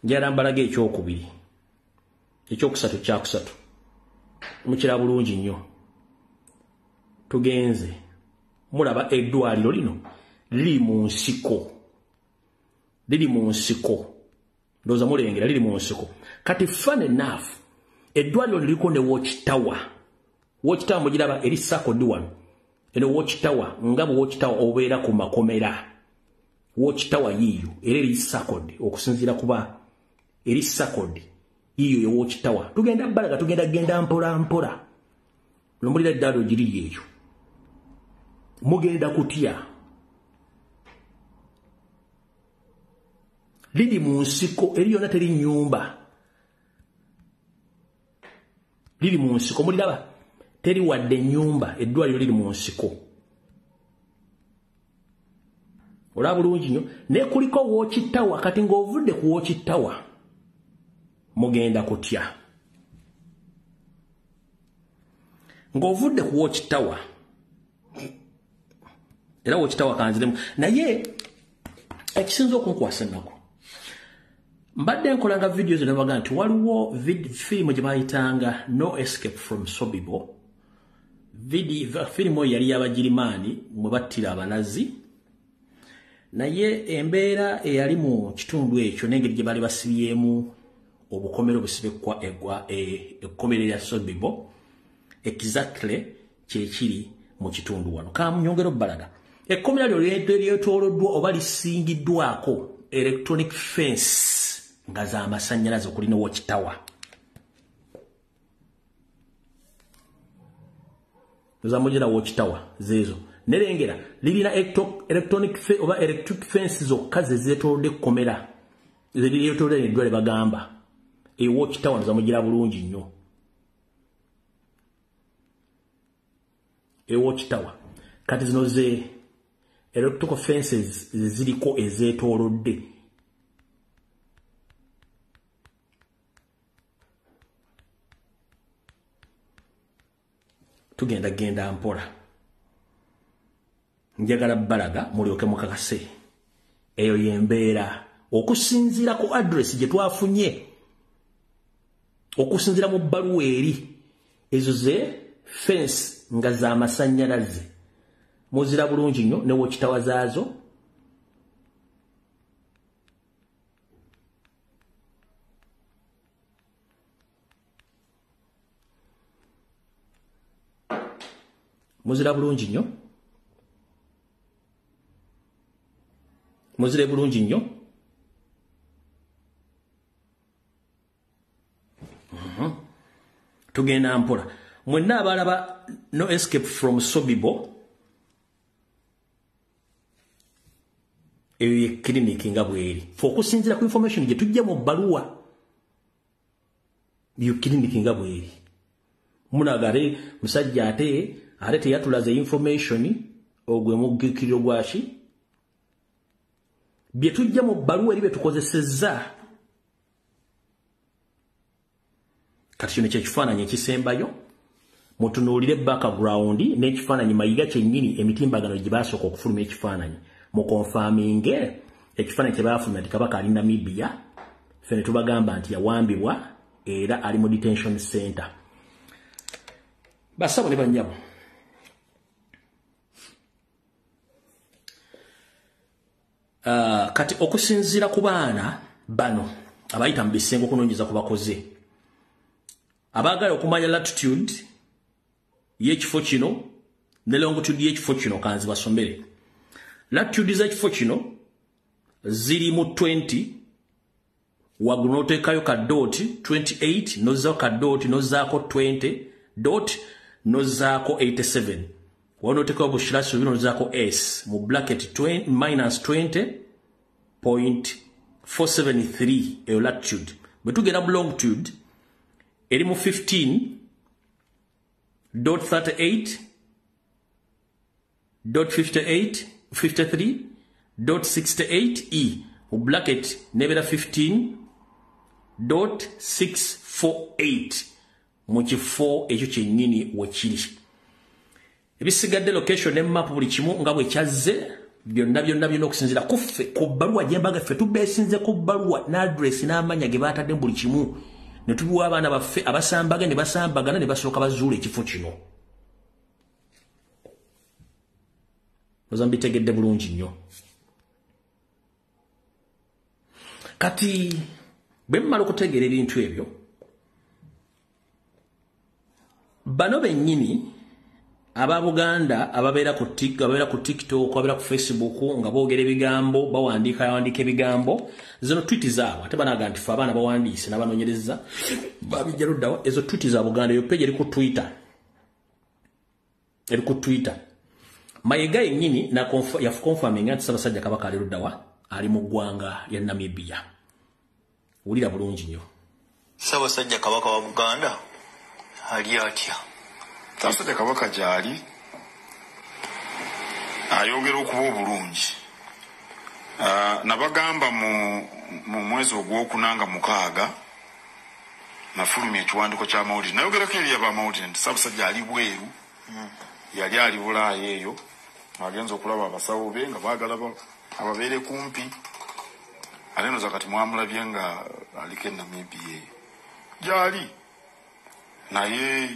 Njagala mbalage ekyokubiri. Ekyokusatu kyakusatu. Mukira bulungi nnyo. Tugenze. Mulaba eddwaliro lino liri mu nsiko. Liri mu nsiko. Ndowooza mulengera liri mu nsiko. Kati fun enough, eddwaliro liriko ne watch tower. Watch tower mugiraba eri circled one. Eno watch tower nga bu watch tower obeera ku makomera. Watch tower yiyo eri circled okusinziira kuba eri circled yiyo ye watch tower. Tugenda balaga tugenda mpola mpola. Lombulira eddwaliro giri yeyo. Mugenda kutya. Liri mu nsiko eri yonna teri nnyumba. Liri mu nsiko muliraba. Teri wadde nnyumba, eddwaliro liri mu nsiko. Olaba bulungi nnyo. Ne kuliko watch tower, kati ng'ovudde ku watch tower mugenda kutya. Ng'ovudde ku watch tower. Era watch tower kanziremu. Naye ekisinza okunkwasa ennako. Mbadde nkolanga videos nebaga nti waliwo firimu gye bayitanga No Escape from Sobibo. Firimu yali y'Abagirimaani mwe battira abanazi. Naye embeera eyali mu kitundu ekyo n'engeri gye bali basibyemu obukomero busibekwa ekkomero lya Sobibo exactly kyekiri mu kitundu wano. Kamunyongero balaga. ekkomera lyo lyetooloddwa oba lisingiddwako electronic fence nga za masannyalaze okulina watch tower. Zamujira watch tower zezo. Nerengera lirina electronic fence oba electric fence zokka zeetoolodde ekkomera. Zeetoolodde eddwale bagamba. Watch tower zamujira bulungi nnyo. Watch tower. Kati zino ze electrical fences ziriko ezeetoolodde. Tugenda mpola. Njagala balaga mulyoke mukakase. Eyo yembeera okusinziira ku address gye twafunye. Okusinziira mu bbaluwa eri ezo ze fence nga za masannyalaze. Muzira bulungi nnyo ne watch tower zaazo. Muzira bulungi nnyo. Muzire bulungi nnyo. Tugenda mpola. Mwenna abalaba no escape from Sobibo. Eyo ye clinic nga bweri. Fokusinzira ku information gye tujja mu bbaluwa. Yo clinic nga bweri. Munagare musajja ate teyatulaze information ogwe mugikiro gwashi. Bye tujja mu bbaluwa eri betukozesezza. Kati kino kyekifaananyi ekisembayo mutunuulire background n'ekifaananyi mayiga kyennyini emitimbagano gye baasooka okufulumya ekifaananyi mu confirminge ekifaananyi kye baafulumya nti Kabaka ali Namibia ffe ne tubagamba nti yawambibwa era ali mu detention center. Basabo ne bannyabo kati okusinziira ku baana bano abayita mu bisengo okunoonyeza ku bakoze abaagala okumanya latitude y'ekifo kino ne longitude y'ekifo kino kanzi basomere. Latitude z'ekifo kino ziri mu 20 waggulu n'oteekayo ka dot 28 n'ozzaako ka dot n'ozzaako 20 dot n'ozzaako 87 wano n'oteekayo bushiraso bino n'ozzaako s mu bracket minus 20.473 eyo latitude. Bwe tugenda mu longitude eri mu 15.38.53.68 mu bracket nebera 15.648 mu kifo ekyo kyennyini wekiri. Ebisigadde location ne map buli kimu nga bwe kyazze byonna okusinziira kuffe ku bbaluwa gye mbaga ffe tubeesinze ku bbaluwa n'address n'amanya ge baatadde buli kimu ne tubiwa abaana baffe abasambagana ne basambagana ne basooka bazuula ekifo kino. Mozambitegedde bulungi nnyo. Kati bwe mmala okutegeera ebintu ebyo bano bennyini aba Buganda ababeera ku TikTok ababeera ku Facebook nga boogera ebigambo bawandiika ebigambo zino tweet zaabwe ate banaga nti fe abaana bawandiise n'abanoonyereza babijja luddawa ezo tweet za Buganda eyo page eri ku Twitter Mayiga yennyini yakonfaminga nti Ssaabasajja Kabaka ali luddawa ali mu ggwanga lya Namibia. Wulira bulungi nnyo. Ssaabasajja Kabaka wa Buganda ali atya? Ssaabasajja Kabaka gyali ayogera okuba obulungi. Nabagamba mu mwezi ogw'okunanga 6 nafulumya ekiwandiiko kya mawulire nayogerako eri abamawulire nti Ssaabasajja ali bweru yali ali Bulaaya eyo agenza okulaba abasawo be nga baagala ababeere kumpi ate noza kati mwamulabye nga aliko Namibia gyali naye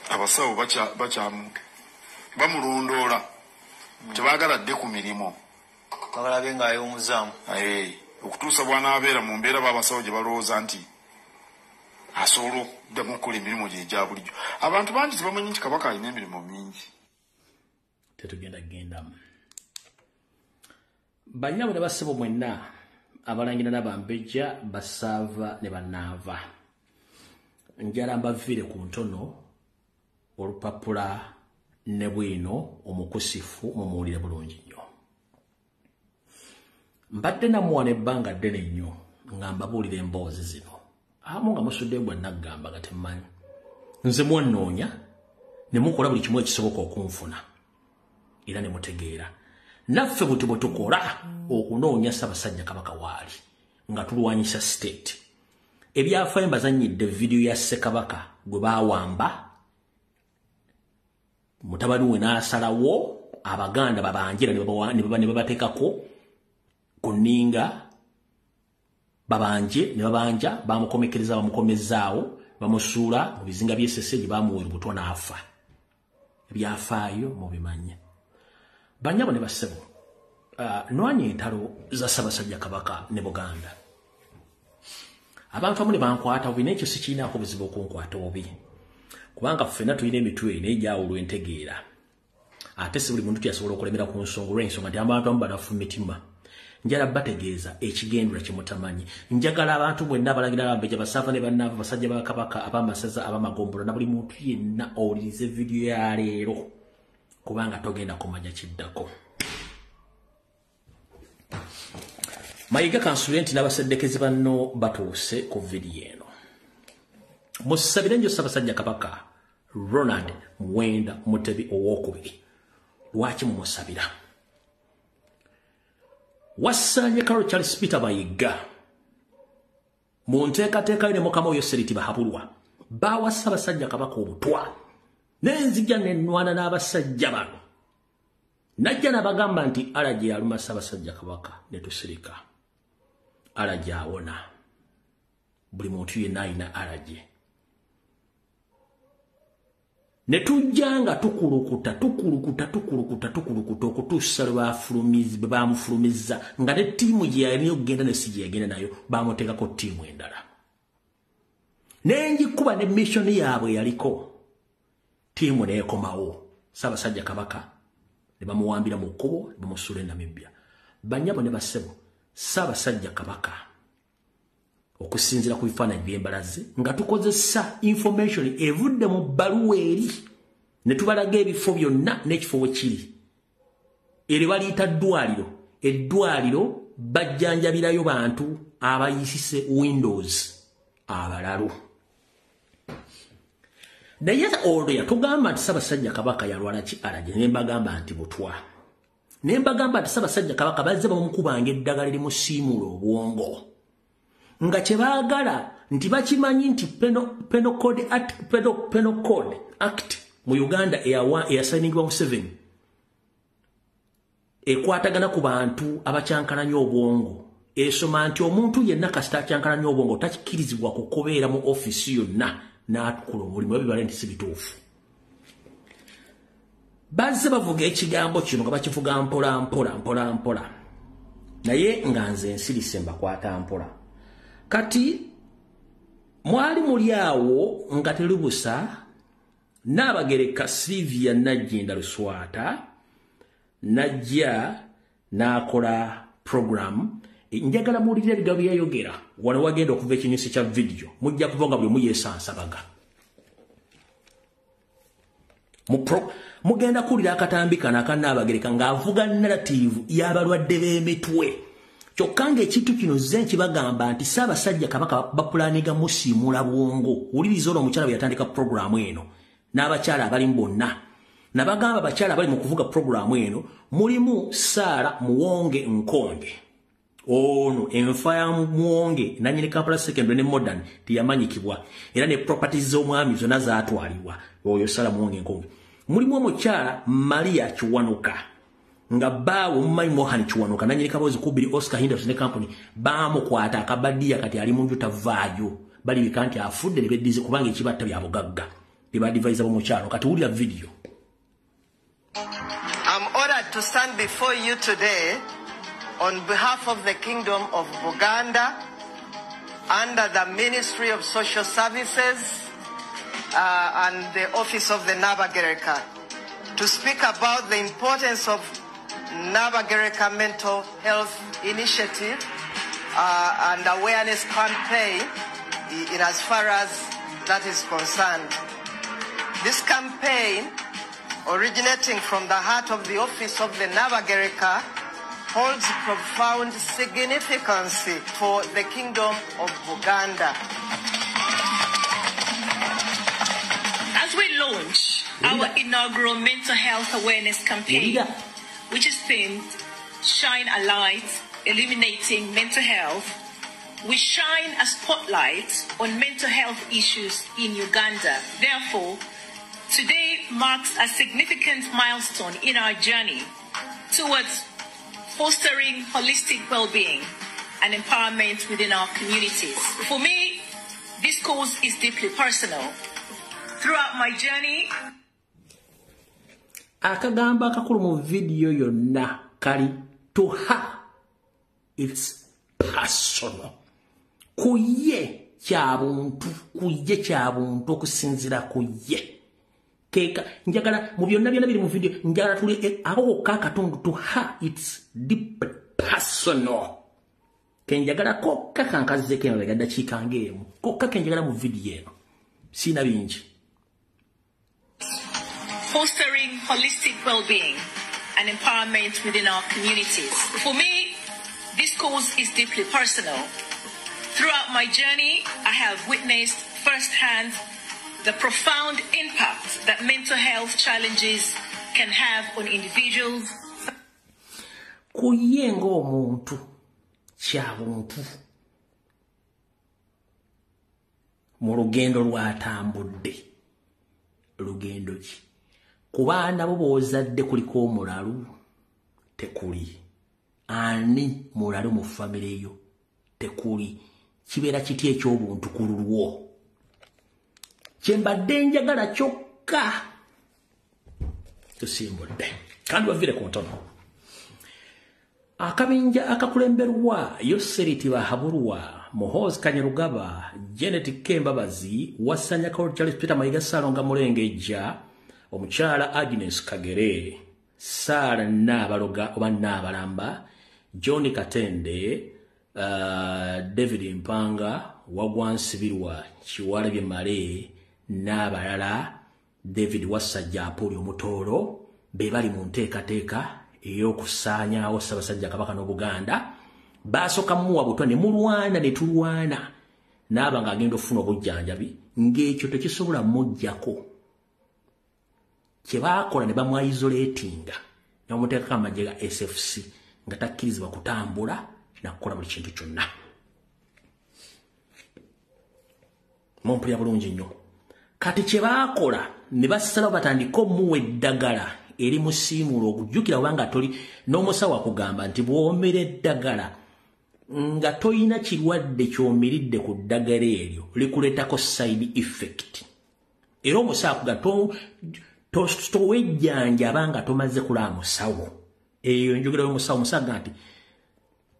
abasawo bamulondoola tebaagala dde ku mirimu bagalabe nga ay'omuzaamu okutuusa bw'anaabeera mu mbeera b'abasawo gye balowooza nti asobola okuddamu okukola emirimu gye egya bulijjo. Abantu bangi tebamanyi nti Kabaka alina emirimu mingi. tetugenda genda banyabo ne basebo mwenna abalangira n'abambejja basava ne banava njala mbavire ku ntono olupapula ne bwino omukusifu mumuwulire bulungi nnyo mbadde namuwa nebbanga ddene nnyo nga mbabuulira emboozi zino amu nga musudde bwe naggamba nga temmanyi nze mwannoonya ne mukola buli kimu ekisoboka okunfuna era ne mutegeera naffe buti bwe tukola okunoonya Ssaabasajja Kabaka waali nga tulwanyisa state ebyafaayo mbazannyidde vidiyo ya Ssekabaka gwe baawamba mutabani we n'asalawo Abaganda babanjira ne babateekako ku nninga babanje ne babanja bamukomekereza bamukomezaawo bamusuula mu bizinga by'essese gye bamuweera obutwa n'afa ebyafaayo mubimanye banyabo ne bassebo nwanye entalo za Ssaabasajja Kabaka ne Buganda abantu abamu ne bankwata obi n'ekyo sikiinaako buzibu okunkwata obi kubanga ffenna tulina emitwe n'ejawulo entegeera ate si buli muntu kyasobola okulemera ku nsonga olw'ensonga nti abantu abamu banafu mitima njala bategeeza ekigendera kimutamanyi njagala abantu bwenna abalagira abambejja basava ne bannava basajja ba Kabaka abamasaza abamagombolo na buli muntu yenna owulirize vidiyo ya leero kubanga togenda kumanya kiddako Mayiga Kansulenti n'abaseddekezi banno batuuse ku vidiyo eno musabire njo Ssaabasajja Kabaka Ronald Muwenda Mutebi owookubiri lwaki mumusabira Wassanye Carol Charles Peter Mayiga mu nteekateeka ne Mukama oyo Seriti Bahabulwa bawa Ssaabasajja Kabaka obutwa n'enzija n'ennwana n'abasajja bano najja n'abagamba nti alaje yaluma Ssaabasajja Kabaka ne tusirika alaje awona buli muntu yenna alina alaje ne tujjanga tukulukuta okutuusa lwe bamufulumiza nga ne ttiimu gye yalina okugenda ne si gye yagenda nayo bamuteekako ttiimu endala n'engikuba ne missoni yaabwe yaliko ttiimu neekomawo Ssaabasajja Kabaka ne bamuwambira mu kkubo ne bamusuula e Namibia banyabo ne bassebo Ssaabasajja Kabaka okusinzira ku bifaananyi by'embalaze nga tukozesa information evudde mu bbaluwa eri ne tubalaga ebifo byonna n'ekifo we kiri eri baliyita eddwaliro bajjanjabirayo bantu abayisise Windows abalalu naye olwo yatugamba nti Ssaabasajja Kabaka yalwala ki alaje ne mbagamba nti butwa ne mbagamba nti Ssaabasajja Kabaka bazze bamukubanga eddagala erimusiimula obwongo nga kye baagala nti bakimanyi nti Penal Code Act mu Uganda eyasayiningibwa mu 7 ekwatagana ku bantu abakyankalanya obwongo esoma nti omuntu yenna kasita akyankalanya obwongo takikirizibwa kukobeera mu ofisi yonna n'atukula omulimu ebibala nti si bituufu bazze bavuga ekigambo kino nga bakivuga mpola naye nga nze nsirise mbakwata mpola kati mwali muli awo nga terubusa Naabagereka Sylvia Najjenda Luswata najja n'akola program njagala muwulire ebigambo bye yayogera wano wagenda okuva ekinyusi kya video mujja kuva nga buli muyeesansabaga mugenda kuwulira akatambi kano aka Naabagereka ng'avuga narrative y'abalwadde b'emitwe kyokka ng'ekintu kino nze nkibagamba nti Ssaabasajja Kabaka bapulaniga musiimula bwongo wuliriza olwo omukyala bwe yatandika programu eno n'abakyala abalimu bonna nabagamba abakyala abali mu kuvuga programu eno mulimu Sarah Muwonge Nkonge ono enfa ya Muwonge nanyini Kampala Secondary ne Modern tiyamanyikibwa era ne properties z'omwami zonna zaatwalibwa oyo Sarah Muwonge Nkonge mulimu omukyala Maria Kiwanuka nga bawo mumanyi Mohan Kiwanuka nanyini kabozi kubiri Oscar Hinders ne company bamukwata akabaddiya kati ali mu nju tavaayo bali bikanti afudde ne beddize kubanga ekibatta bya bugagga bibadivaiza bomukyalo kati wulira video. I'm honored to stand before you today on behalf of the Kingdom of Buganda under the Ministry of Social Services and the Office of the Naabagereka to speak about the importance of Nabagereka Mental Health Initiative and awareness campaign in as far as that is concerned. This campaign, originating from the heart of the office of the Nabagereka, holds profound significance for the Kingdom of Buganda. As we launch our inaugural mental health awareness campaign, which is themed Shine a Light, Illuminating Mental Health, we shine a spotlight on mental health issues in Uganda. Therefore, today marks a significant milestone in our journey towards fostering holistic well-being and empowerment within our communities. For me, this cause is deeply personal. Throughout my journey, akagamba akakulu mu video yonna kali to her. It's personal. Kuye kyabuntu, kuye kyabuntu okusinzira kuye. Keka njagala mu byonna biri mu video njagala tuli awo kakatundu to her. It's deep personal. Kenjagala kokka kankaze keno legadda chikangeemu. Kokka kenjagala mu video eno. Sina bingi. Fostering holistic well-being and empowerment within our communities. For me, this cause is deeply personal. Throughout my journey, I have witnessed firsthand the profound impact that mental health challenges can have on individuals. Kuyengo omuntu kyabuntu mu lugendo lwatambudde. Lugendo ki? Ku baana bo bozadde kuliko omulalu tekuli. Ani mulalu mu famire yo tekuli. Kibeera kiti eky'obuntu ku lulwo. Kyembadde njagala kyokka tusimbudde kandi bavire ku ntono. Akabinja akakulemberwa Yoseriti Bahabulwa, Muhoozi Kanyarugaba, Janet Kembabazi, Wasanya Charles Peter Mayiga Salonga Mulengejja, Omukyala Agnes Kagere, Sara Nabaloga oba Nabalamba, John Katende, David Mpanga, Wagwansibirwa, Kiwalabye Male, Nabalala, David Wasajja Apoli Omutoro, be bali mu nteekateeka ey'okusaanyaawo Ssaabasajja Kabaka n'Obuganda. Basooka muwa butwa ne mulwana ne tulwana n'aba ng'agenda okufuna obujjanjabi ng'ekyo tekisobola mujjako. Kye baakola ne bamwaisoletinga ne bamuteekako amagye ga SFC nga takkirizibwa kutambula nakukola buli kintu kyonna. Mumpulya bulungi nnyo. Kati kye baakola ne basalawo batandika omuwa eddagala eri musiimuula okujjukira obanga toli n'omusawo akugamba nti bw'omera eddagala nga toyina kirwadde ky'omiridde ku ddagala eryo likuleetako side effect. Era omusawo akugamba towejjanja nga tomaze kulaba musawo. Eyo njogera y'omusawo musaga nti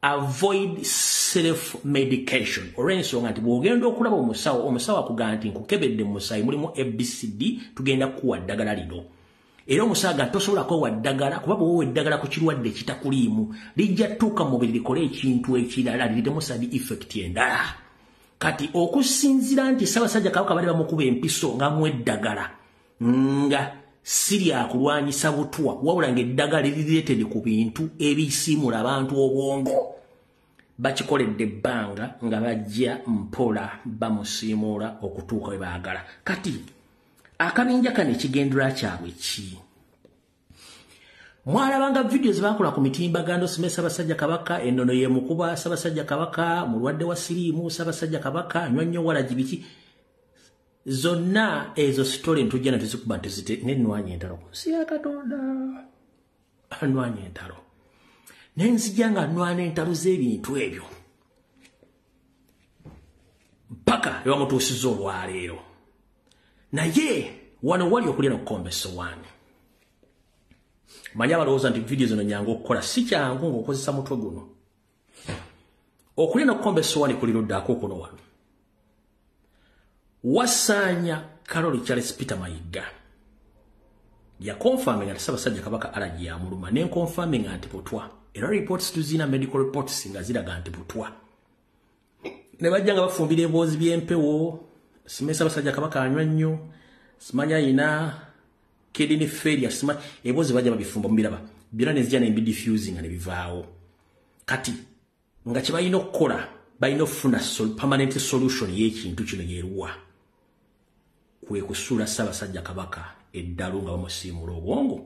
avoid self-medication. Olw'ensonga nti bw'ogenda okulaba omusawo akugamba nti nkukebedde mu musaayi mulimu ABCD tugenda kukuwa ddagala lino. Era omusaga tosobola kwewa ddagala kuba bw'owa eddagala ku kirwadde ekitakuliimu lijja tuuka mu mubiri likole ekintu ekirala liriddemu side effect endala. Kati okusinziira nti Ssaabasajja Kabaka bali bamukuba empiso nga mu eddagala nga siri akulwanyisa butwa wabula ng'eddagala lirireetedde ku bintu ebisiimula abantu obwongo. Bakikoledde ebbanga nga bajja mpola bamusiimuula okutuuka we baagala. Kati akabinja kano ekigendera kyabwe ki? Mwalabanga videos bakola ku mitimbagano Simesa Ssaabasajja Kabaka ennono ye mukuba Ssaabasajja Kabaka mulwadde wa siriimu Ssaabasajja Kabaka anywa nnyo walagi biki zonna ezo story ntujja na tuzikuba ntuzite nenwanya entalo si ya Katonda anwanya entalo nenzija nga nwana entalo z'ebintu ebyo mpaka ewamutuusiza olwaleero. Naye wano wali okulya n'okukomba essowaani. Manya balowooza nti video zino nyangu okukola si kyangu ng'okozesa mutwe guno. Okulya n'okukomba essowaani kuli luddaako kuno wano. Wasaanya Karoli Charles Peter Mayiga ya confirming ati Ssaabasajja Kabaka allergy ya muluma ne confirming anti butwa era reports tuzina medical reports nga ziraga anti butwa ne bajja nga bafumbira eboozi by'empewo simesa Ssaabasajja Kabaka anywa nnyo simanya ina kidney failure simanya eboozi bajja babifumba mbiraba byonna ne zijja ne diffusing ne bivaawo kati nga kye balina okukola balina okufuna permanent solution y'ekintu kino yeeruwa kwe kusuula Ssaabasajja Kabaka eddalu nga bamusiimula obwongo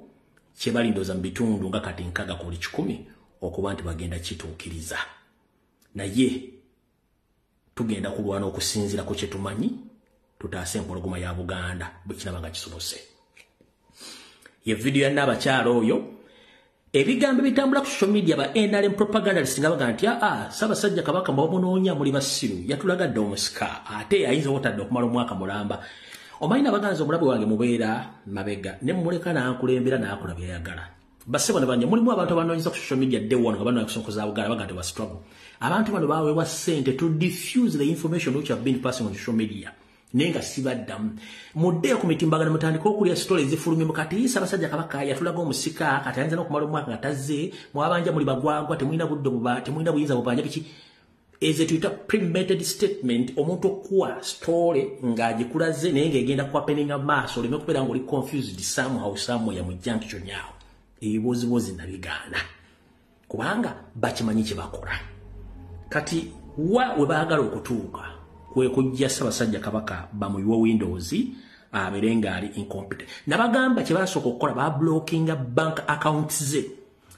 kye balindooza mu bitundu nga kati nkaga ku buli 100 okuba nti bagenda kituukiriza naye tugenda kulwana okusinziira ku kye tumanyi tutaase empologoma ya Buganda bwe kinaba nga kisobose ye video ya Nnabakyala oyo ebigambo bitambula ku social media ba NRM propaganda lisinga baga nti Ssaabasajja Kabaka mbamunoonya muli basiru yatulagadde omusika ate ayinza otadde okumala omwaka mulamba omayina baganza omulabe wange mubeera mabega ne muleka n'ankulembera n'akola byayagala basebo ne banje mulimu abantu abanoonyeza ku social media day one nga bano yakusonkoza Buganda baga nti wa struggle abantu bano baweebwa ssente to diffuse the information which have been passing on social media nenga sibaddamu mudde ku mitimbagano mutandika okulya story ezifulumye mukati Ssaabasajja Kabaka yatulaga omusika kati ayinza n'okumala omwaka nga tazze mwabanja muli bagwagwa temulina budde temulina buyinza bubanja biki is it a premeditated statement omuntu okuwa story ng'agikulaze naye ng'egenda kuwapeninga maaso oleme kubeera ng'oli confused somehow ya mujjanki kyonnyawo ebibuuzibuuzi nabigaana kubanga bakimanyi kye bakola kati we baagala okutuuka kwe kujja Ssaabasajja Kabaka bamuyiwa Windows abeere ng'ali incompetent nabagamba kye basooka okukola bablockinga bank accounts ze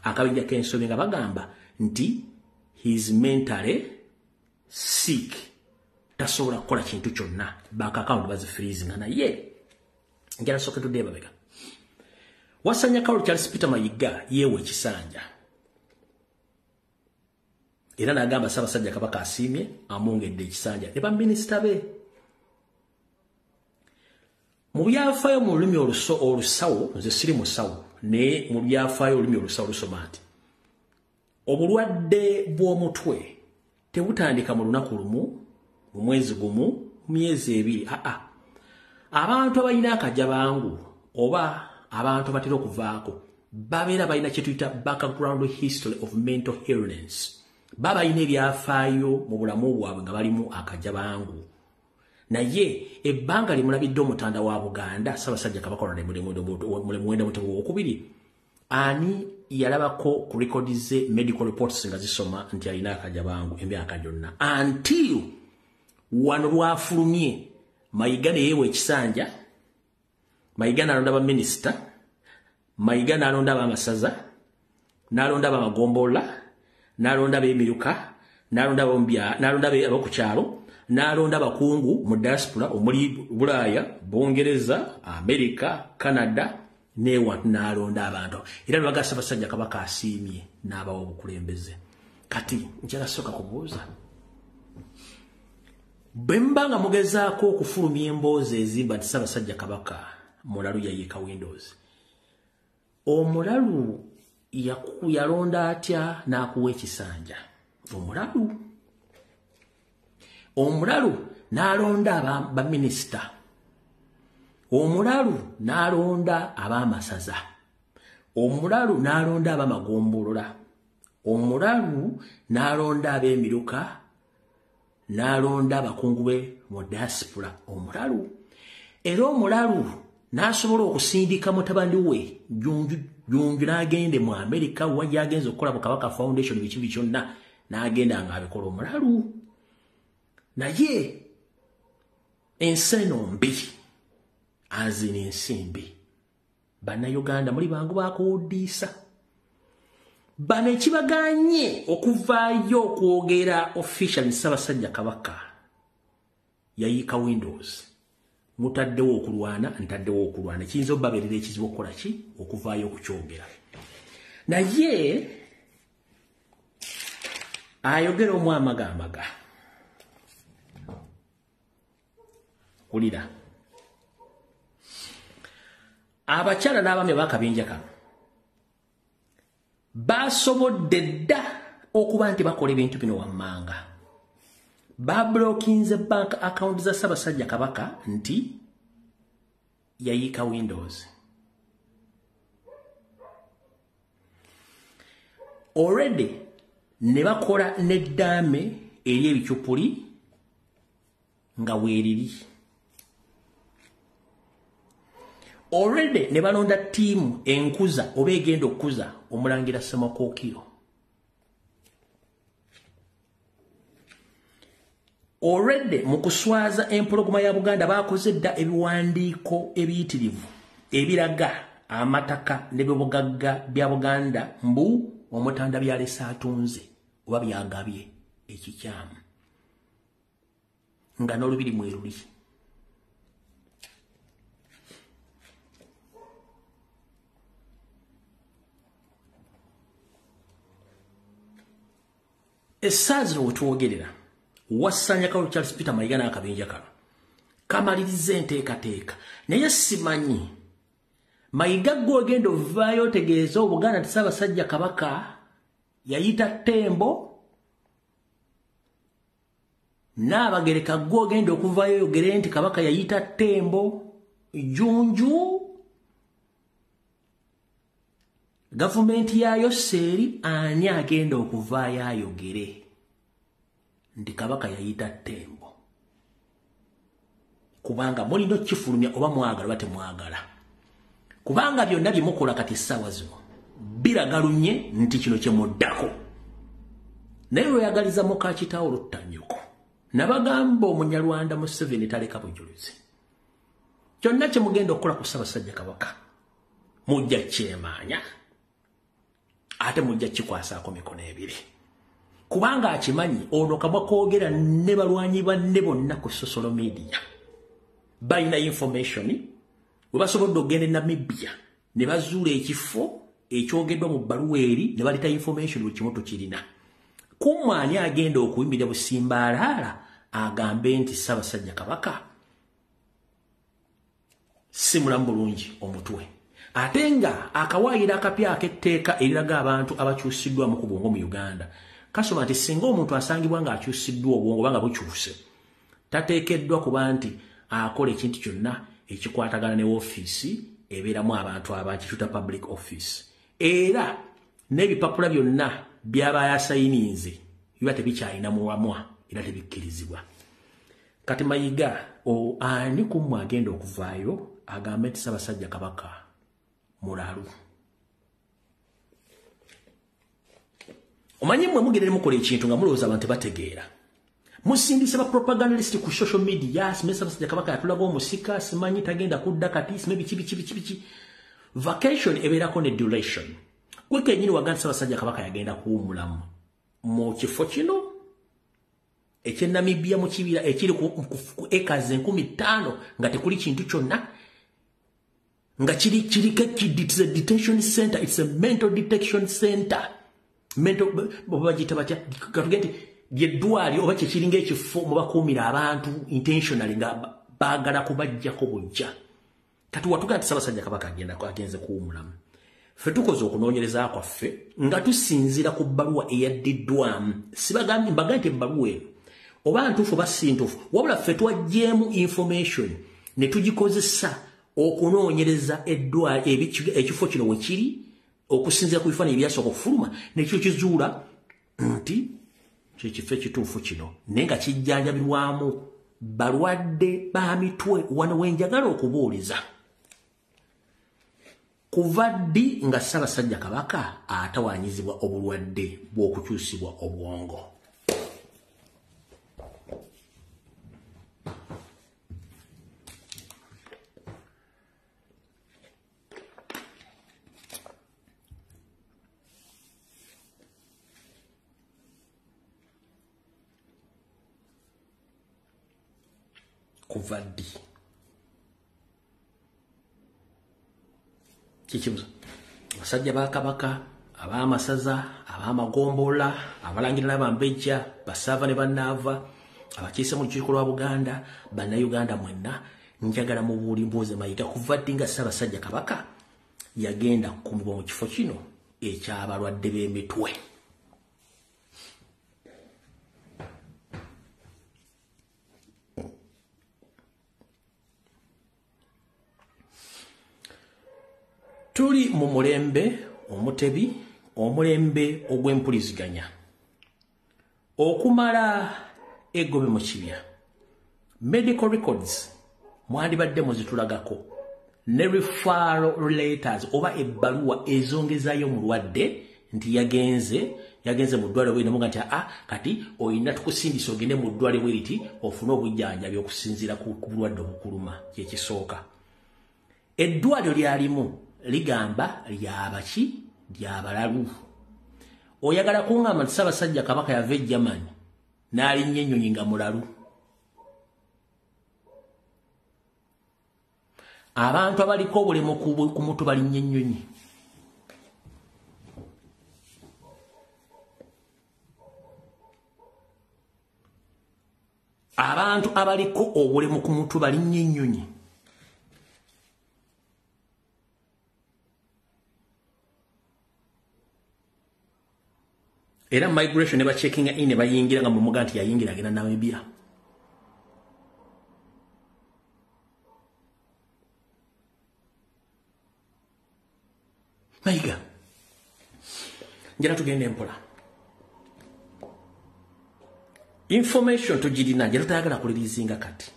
akabijjako ensobi nga bagamba nti his mentally sick tasobola kukola kintu kyonna bank account bazifreezing naye ngera soke tudde babega wasanya Carol Charles Peter Mayiga yewe ekisanja era n'agamba Ssaabasajja Kabaka asiimye amwongedde ekisanja ne baminisita be mu byafaayo mu lulimi olusawo nze siri musawo ne mu byafaayo olulimi olusawo lusoma nti obulwadde bw'omutwe tebutandika mu lunaku lumu mu mwezi gumu mu myezi 2 abantu abalina akajabangu oba abantu batera okuvaako babeera balina kye tuyita background history of mental illness baba ine byafaayo mu bulamu bwabwe nga balimu akajabangu naye ebbanga limulabidde omutanda wa Buganda Ssaabasajja Kabaka mwenda mutego wokubiri ani yalabako ku records medical reports nga zisoma nti alina akajabangu emyaka gyonna until wano lwafulumye Mayiga ne yeewa ekisanja Mayiga n'alonda ba minister Mayiga n'alonda abamasaza n'alonda abamagombola n'alonda ab'emiruka n'alonda abokukyalo n'alonda abakungu mu diaspora omuli Bulaaya Bungereza America Canada newa n'alonda abantu era lwaga Ssaabasajja Kabaka asiimye n'abawa obukulembeze kati njala soka kubuuza bemba nga mugezaako okufulumya emboozi ezimba nti Ssaabasajja Kabaka mulalu yayiika Windows omulalu yalonda atya n'akuwa ekisanja omulalu n'alonda baminisita omulalu n'alonda abamasaza omulalu n'alonda abamagombolola omulalu n'alonda ab'emiruka n'alonda abakungu be mu diaspora omulalu era omulalu n'asobola okusindika mutabani we Junju n'agende mu America wajja agenza okukola mu Kabaka Foundation biki byonna n'agenda nga abikola omulalu naye enseno mbi azina ensimbi bannayuganda muli bangu bakuwuddisa bano ekibaganye okuvaayo okwogera officially Ssaabasajja Kabaka yayiika Windows mutaddewo okulwana ntaddewo okulwana kiyinza obabeerera ekizibu okukola ki okuvaayo okukyogera naye ayogera omwamagamaga ulira abakyala n'abaami bakabinja kano basobodde dda okuba nti bakola ebintu bino wammanga bablokinze bank account za Ssaabasajja Kabaka nti yayiika Windows already ne bakola n'eddaame eri ebikyupuli nga weeriri. Already ne balonda ttiimu enkuza oba egenda okukuza Omulangira Semakookiro. Already mu kuswaza empologoma ya Buganda bakoze dda ebiwandiiko ebiyitirivu ebiraga amataka n'ebyobugagga bya Buganda mbu Omutanda byalese atunze oba byagabye ekikyamu nga n'olubiri mweruli. Essaazi wetwogerera wassanya Kalu Charles Peter Mayiga n'akabenja kano kamaliriza enteekateeka naye simanyi Mayiga gw'ogenda ovaayo otegeeza Obuganda nti Ssaabasajja Kabaka yayita Ttembo, Nnaabagereka gw'ogenda okuvaayo oyogere nti Kabaka yayita Ttembo, Jjunju, gavumenti yayo Seeri ani agenda okuvaayo ayogere nti Kabaka yayita Ttembo? Kubanga mulina okifulumya oba mwagala oba temwagala. Kubanga byonna bye mukola kati essaawa zino biragalunye nti kino kye muddako. Naye lweyagaliza muka kitaawo Luttannyoko nabagamba Omunyarwanda Museveni taleka bujulizi. Kyonna kye mugenda okukola ku Ssaabasajja Kabaka mujja kyemaanya ate mujja kikwasaako mikono ebiri. Kubanga akimanyi ono kabwa koogera ne balwanyi banne bonna ku social media balina information bwe basobodde okugenda e Namibia ne bazuula ekifo ekyogeddwa mu bbaluwa eri ne baleta information buli kimu tukirina. Kumwani agenda okuyimirira busimbaalaala agambe nti Ssaabasajja Kabaka si mulamu bulungi omutwe. Ate nga akawaayira akapya ak'etteeka eriraga abantu abakyusiddwamu ku bwongo mu Uganda kasoma nti singa omuntu asangibwa ng'akyusiddwa obwongo oba nga bukyuse tateekeddwa kuba nti akola ekintu kyonna ekikwatagana ne woofiisi ebeeramu abantu abakituta public office. Era n'ebipapula byonna by'aba yasayininze biba tebikyalina muwamwa era tebikkirizibwa. Kati Mayiga ani kumu agenda okuvaayo agambe nti Ssaabasajja Kabaka mulalu. Omanyi mmwe mugenda mukola ekintu nga mulowooza abantu tebategeera. Musindise ba propagandist ku social media Ssaabasajja Kabaka yatulaga omusika simanyi tagenda kudda kati simanyi biki. Vacation ebeerako ne duration. Gwe kennyini wagamba Ssaabasajja Kabaka yagenda kuwummulamu mu kifo kino eky'e Namibia mu kibira ekiri ku acres 50,000 nga tekuli kintu kyonna nga kiriko it's a detention center, it's a mental detection center. Mental babagita batya katugende byeddwali oba kyekiringa ekifo mu bakuumira abantu intentionally nga baagala kubajjako bujja. Kati watuga nti Ssaabasajja Kabaka agenze kuwummulamu. Ffe tukoze okunoonyereza kwaffe nga tusinzira ku bbaluwa eyaddiddwamu. Sibagambye mbaga nti ebbaluwa eno oba ntuufu oba si ntuufu wabula ffe twaggyemu information ne tugikozesa okunoonyereza ekifo kino we kiri okusinzira ku bifaananyi ebyasooka okufuluma nekyo kizuula nti kyekifo ekituufu kino naye nga kijjanjabirwamu balwadde ba mitwe wano wenjagala okubuuliza. Kuva ddi nga Ssaabasajja Kabaka atawaanyizibwa obulwadde bw'okukyusibwa obwongo? Kuva ddi? Kikibuzo. Abasajja ba Kabaka, ab'amasaza, ab'amagombolola, abalangira n'abambejja, basaava ne bannaava, abakiise mu lukiiko lwa Buganda, bannayuganda mwenna, njagala mubuuli mbuuze Mayiga kuva ddi nga Ssaabasajja Kabaka yagenda kummibwa mu kifo kino eky'abalwadde b'emitwe? Tuli mu mulembe omutebi omulembe ogw'empuliziganya okumala egobe mu kibya medical records mwandibadde muzitulagako ne referral letters oba ebbaluwa ezongezayo mulwadde nti yagenze mu ddwaliro bwe nemuga nti kati oyina tukusindisa ogende mu ddwaliro bwe liti ofune obujjanjabi okusinziira ku bulwadde obukuluma kyekisooka. Eddwaliro lyalimu ligamba lyabaki lyabalalu. Oyagala kungamba nti Ssaabasajja Kabaka yava e Germany n'alinnya ennyonyi nga mulalu. Abantu abaliko obulemu ku mutu balinnya ennyonyi. Abantu abaliko obulemu ku mutu balinnya ennyonyi. Era migration ne ba checking in ne bayingira nga mumuga nti yayingira agenda Namibia. Maiga. Njala tugende mpola. Information tugirina njala tayagala kulirizinga kati.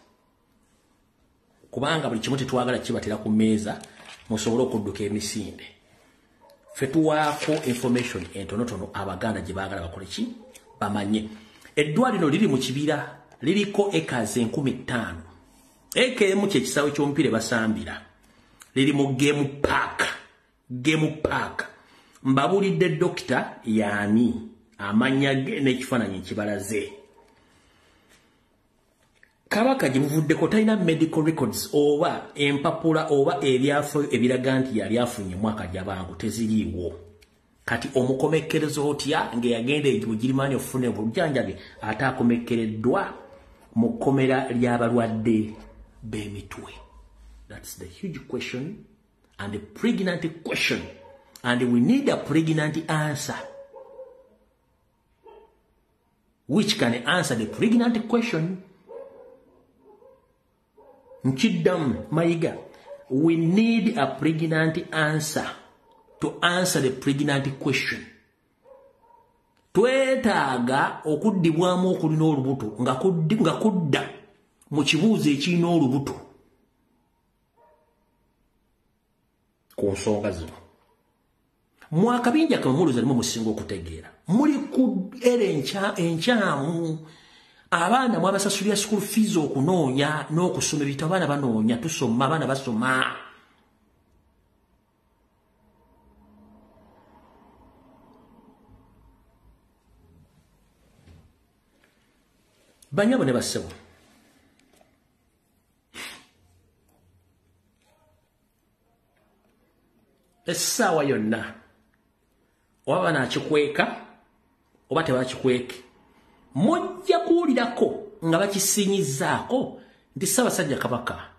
Kubanga buli kimu tetwagala kibatera ku mmeeza musobole okudduka emisinde. Fetuwaako information entonotono Abaganda gye baagala bakole ki bamanye. Eddwaliro liri mu kibira liriko ekazi 15,000. Eka emu kyekisaawe ky'omupiira basambira. Liri mu game park. Mbabulidde dokita yaani amanya ge n'ekifaananyi kibalaze. Kabaka gimuvuddeko talina medical records oba empapula oba ebyafaayo ebiraga nti yali afunye mwaka jabangu teziriiwo. Kati omukomekkerezo otya ng'eyagenda egibugirimani ofune obujjanjabi ate akomekkereddwa mu kkomera ly'abalwadde b'emitwe. That's the huge question and the pregnant question, and we need a pregnant answer which can answer the pregnant question. Nchidam Maiga, we need a pregnant answer to answer the pregnant question. Twetaaga okuddibwamu okulina olubuto nga kudda mu kibuuzo ekirina olubuto ku nsonga zino. Mwakabinja kamuluza limu musinga okutegeera. Muli ku era enkyamu abaana mwabasasulira school fees okunoonya n'okusoma ebitabo abaana banoonya tusoma abaana basoma. Banyabo ne bassebo. Essaawa yonna oba banaakikweka oba tebakikweke mujja kuwulirako nga bakisinyizaako nti Ssaabasajja Kabaka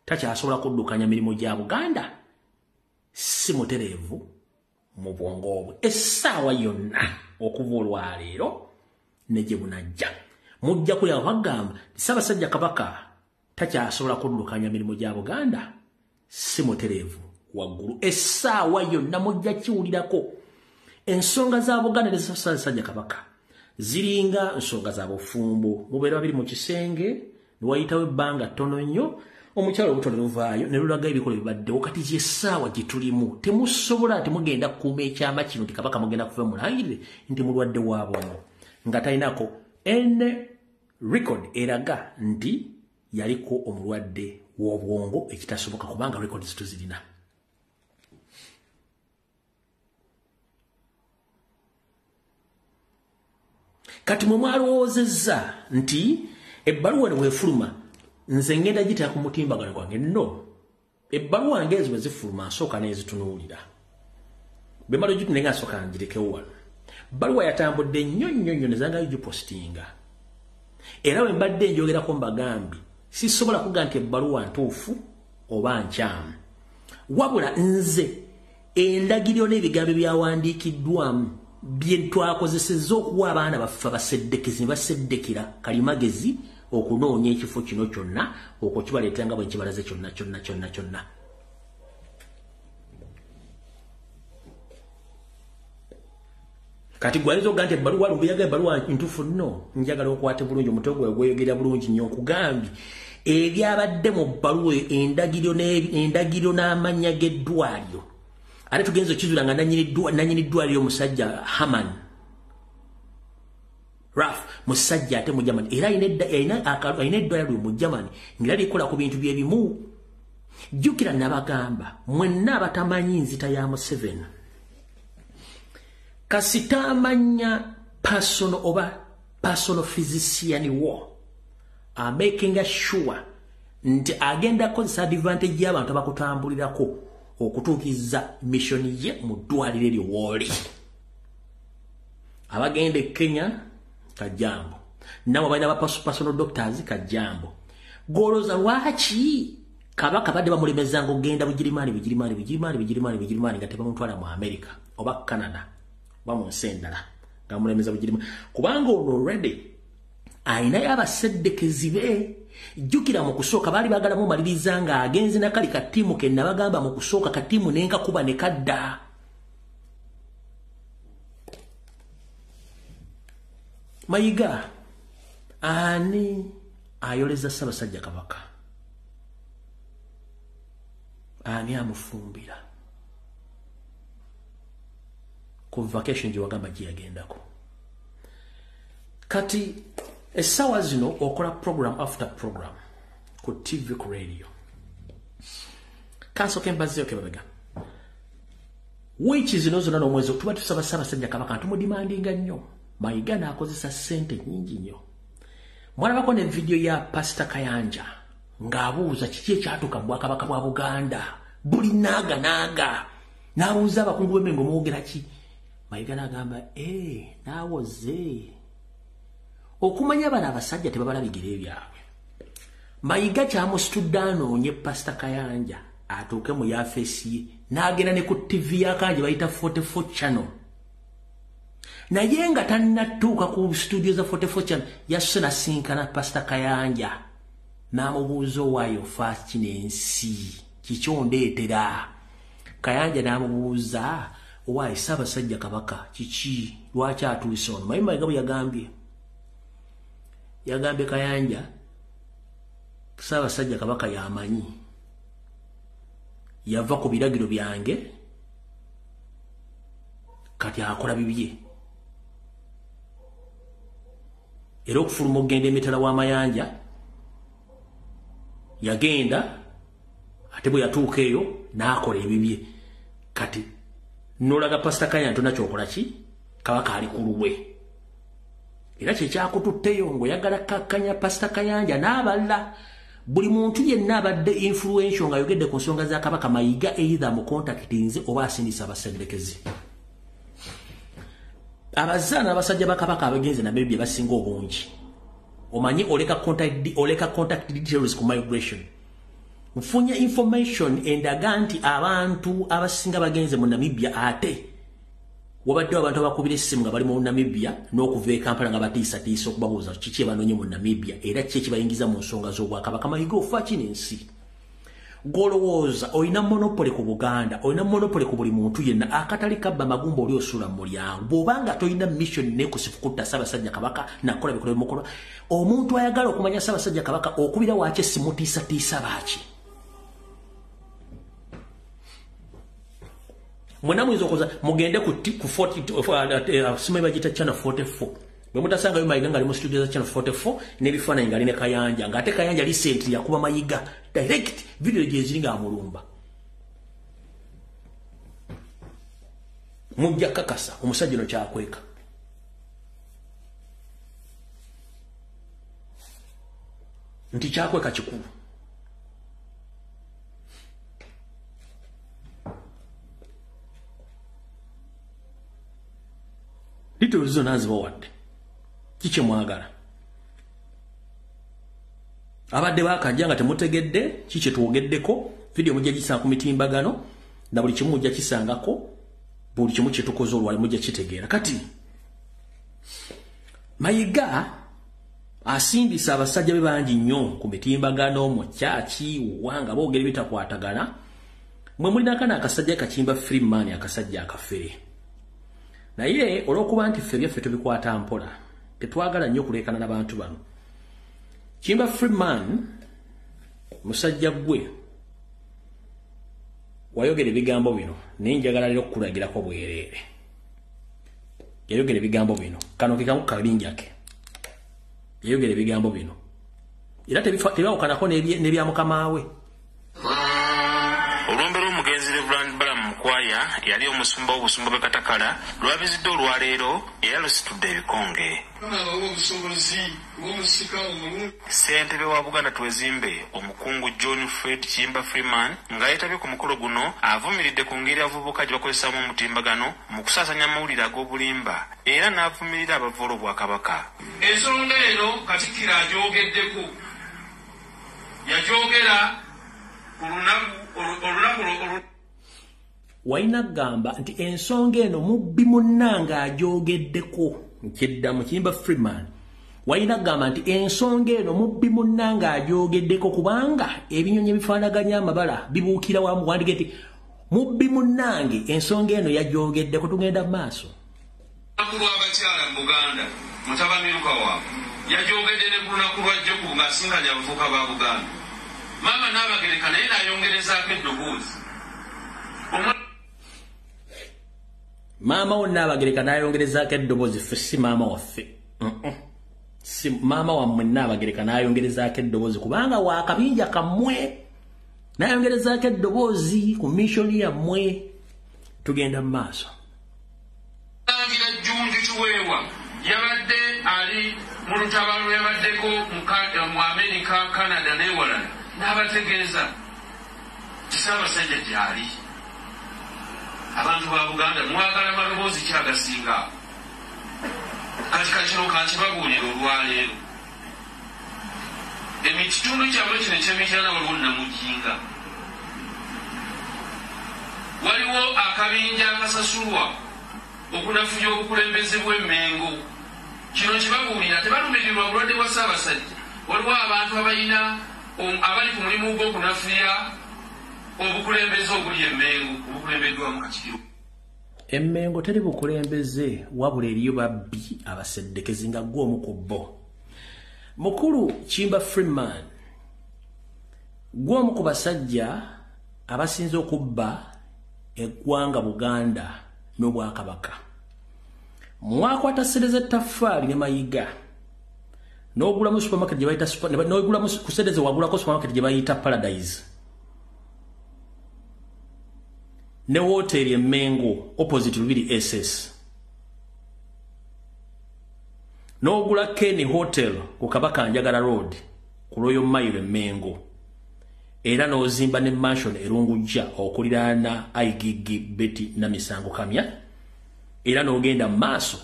takyasobola kuddukanya mirimu gya Buganda si mutereevu mu bwongo bwe. Essaawa yonna okuva olwaleero ne gye bunajja mujja kulya bagamba nti Ssaabasajja Kabaka takyasobola kuddukanya mirimu gya Buganda si mutereevu waggulu. Essaawa yonna mujja kiwulirako. Ensonga za Buganda ne Ssaabasajja Kabaka ziringa nsonga za bufumbo. Mubeera babiri mu kisenge ne wayitawo ebbanga ttono nnyo omukyalo olubuto ne luvaayo ne lulaga ebikolo bibaddewo. Kati gy'essaawa gye tulimu temusobola temugenda kukuuma ekyama kino nti Kabaka mugenda kuva mulangirire nti mulwadde wa bwongo nga talinako ene record eraga nti yaliko omulwadde w'obwongo ekitasoboka kubanga records tuzirina. Kati mwe mwalowoozezza nti ebbaluwa ne weefuluma nze ngenda gitera ku mutimbagano gwange. No, ebbaluwa ngeezi bwe zifuluma nsooka neezitunuulira. Bwe mala ogitune nga nsooka ngirekewo wano. Bbaluwa yatambudde nnyo ne zangayo gipositinga. Era bwe mbadde njogerako mbagambye sisobola kugaa nti ebbaluwa ntuufu oba nkyamu. Wabula nze endagiriro n'ebigambo byawandiikiddwamu bye twakozesezza okuwa abaana baffe abaseddekezi ne baseddekera kalimagezi okunoonya ekifo kino kyonna okwo kibaleetera nga bwe nkibalaze kyonna. kati gwalizo gante baluwa lumbiyaga baluwa ntufu no njagala okwate bulungi omutego gweyogera bulungi nnyo kugambi ebyabadde mu baluwa endagiro n'amanya g'eddwaliro ate tugenze okizula nga nanyini ddwaliro musajja Haman Raf musajja ate mu Germany era ayina eddwaliro mu Germany ngera likola ku bintu byebimu jjukira nabagamba mwenna abatamanyi nzita ya Museveni kasita amanya personal physician wo making sure nti agenda kozesa advantage y'abantu abakutambulirako okutuukiza mission ye mu ddwaliro eryo wooli abagenda Kenya kajambo nabo balina ba personal doctors kajambo goloza lwaki kabaka badde bamulemezanga ogenda bugirimani nga tebamutwala mu America oba Canada bamunsendala nga mulemeza bugirimani kubanga already aina abaseddekezi be jjukira mu kusooka bali bagala mu maliriza nga agenze nakali katimu ke nabagamba mu kusooka katimu nenga kuba ne kadda Mayiga ani ayoleza Ssaabasajja Kabaka ani amufumbira ku vacation gye wagamba gye yagendako kati essaawa zino okola program after program ku TV ku radio kansooke mbazeeyo kebabega wiiki zino zonna n'omwezi tuba tusaba Ssaabasajja Kabaka tumudimandinga nnyo Mayiga n'akozesa ssente nnyingi nnyo mwalabako ne video ya Pastor Kayanja ng'abuuza kiki ekyatuuka mu Bwakabaka bwa Buganda buli naaga n'abuuza abakungu b'Emmengo mwogera ki Mayiga n'agamba naawoze okumanya bano abasajja tebabala bigere byabwe Mayiga kyamusitudde anoonye Pastor Kayanja atuuke mu yafeesi ye n'agenda ne ku TV yakanje bayita 44 channel naye nga tannatuuka ku studio za 44 channel yasse nasinkana Pastor Kayanja n'amubuuza owaayo fa kino ensi kikyondeetera Kayanja n'amubuuza owaayo Ssaabasajja Kabaka kiki lwaki atuuse ono Mayiga bwe yagambye Kayanja Ssaabasajja Kabaka yamanyi yava ku biragiro byange kati akola bibye era okufuluma okugenda emitala w'amayanja yagenda ate bwe yatuuka eyo n'akola ebibye kati n'olaga Pastor Kayanja tonakyokola ki Kabaka ali ku lulwe era kyekyakututteyo ng'oyagala kakkanya Pastor Kayanja n'abalala buli muntu yenna abadde influential ng'ayogedde ku nsonga za Kabaka Mayiga either mu contactinze oba asindisa abasendekezi abazaana abasajja ba Kabaka abagenze na bebye basinga obungi omanyi oleka contact details ku migration mfunye information endaga nti abantu abasinga bagenze mu Namibia ate wabadde abantu abakubira essimu nga bali mu Namibia n'okuva e Kampala nga batiisatiisa okubabuuza kiki ebanoonye mu Namibia era kiki ekibayingiza mu nsonga z'Obwakabaka Mayiga ofa kino ensi golowooza olina monopole ku Buganda olina monopole ku buli muntu yenna akatali kabba magumba oli osula mu mulyango bw'obanga tolina mission n'ekusifu kutta Ssaabasajja Kabaka nakola bikola bimukola omuntu ayagala okumanya Ssaabasajja Kabaka okubira waaki simutiisatiisa baaki mwena mwiza okoza mugende ku 40 simanyi bagita channel 44 bwe mutasangayo Mayiga nga ali mu studio za channel 44 n'ebifaananyi nga ali ne Kayanja ng'ate Kayanja recently yakuba Mayiga direct video gye ziri ng'amulumba mujja kakasa omusajja no kyakweka nti kyakweka kikulu Little zona zibawadde kiki mwagala abadde bakajja nga temutegedde kiki twogeddeko video mujja gisanga ku mitimbagano na buli kimu mujja kisangako buli kimu kyetukoze olwali mujja kitegeera kati Mayiga asimbisa abasajja be bangi nnyo ku mitimbagano mu kyaki wanga boogera bitakwatagana mwe mulina kana akasajja kachimba Freeman akasajja akafere naye olw'okuba nti ffe byaffe tubikwata mpola tetwagala nnyo okuleekana n'abantu bano. Kimba Freeman musajja gwe wayogera ebigambo bino naye njagala leero okukulagirako bwereere. Yayogera ebigambo bino kano kikamu kabinjake yayogera ebigambo bino era tebawukanako n'ebya mukama we. Olwombe lw'omugenzi Reverend Balaam Mukwaya yali omusumba w'obusumba bwe Katakala lwabizidde olwaleero era lusitudde ebikonge. Ssentebe wa Buganda Twezimbe omukungu John Fred Kimba Freeman nga yeetabye ku mukolo guno avumiridde ku ngeri abavubuka gye bakozesaamu omutimbagano mu kusaasanya amawulire ag'obulimba era n'avumirira abavoola Obwakabaka. Ensonga eno Katikkiro agyogeddeko yagyogera olunaku Waina gamba nti ensonga eno mubbi munnanga agyogeddeko nkiddamu Kimba Freeman. Waina gamba nti ensonga eno mubbi munnanga agyogeddeko kubanga ebinyonyi ebifaanaganya amabala bibuukira wamu wandige nti mubbi munnange ensonga eno yagyogeddeko. Tugenda mu maaso. Akulu abakyala mu Buganda mutabani Lukawa yagyogedde ne ku lunaku lwajjo ku ng'asinkanya abavubuka ba Buganda. Mama n'Abagereka naye n'ayongerezaako eddoboozi. Mama wo n'Abagereka n'ayongerezaako eddoboozi. Ffe si maama waffe. Si maama wammwe n'Abagereka n'ayongerezaako eddoboozi kubanga waakabinja kammwe n'ayongerezaako eddoboozi ku missoni yammwe. Tugenda mu maaso. Tangira Jjunju Kiweewa yabadde ali mu lutabaalo yabaddeko mu Amerika, Canada n'ewalala n'abategeeza Ssaabasajja gy'ali. Abantu ba Buganda mwagala maloboozi ki agasinga kati kino kankibabuulira olwaleero. Ekitundu kyabwe kino eky'Emityana waliwo Namujinga, waliwo akabinja akasasulwa okunafuya obukulembeze bw'Emmengo. Kino kibabuulira tebalumirirwa bulwadde bwa Ssaabasajja. Waliwo abantu abali ku mulimu gw'okunafuya obukulembeze obuli Emmengo obukulembeddwamu Kakiro. Emmengo teri bukulembeze wabula eriyo babbi abaseddekezi nga gw'omu ku bo. Mukulu Kimba Freeman gw'omu ku basajja abasinze okubba eggwanga Buganda n'Obwakabaka. Mwakwata ssereza ettaffaali ne mayiga n'ogulamu supermarket gye bayita n'ogulamu ku ssereza wagulako supermarket gye bayita Paradise ne hoteri Emmengo opposite Lubiri SS n'ogula Kenny Hotel ku Kabaka Njagala Road ku Royal Mile Emmengo era n'ozimba ne mansion Erungujja okuliraana Aigigi Betty na Misango Kamya era n'ogenda maaso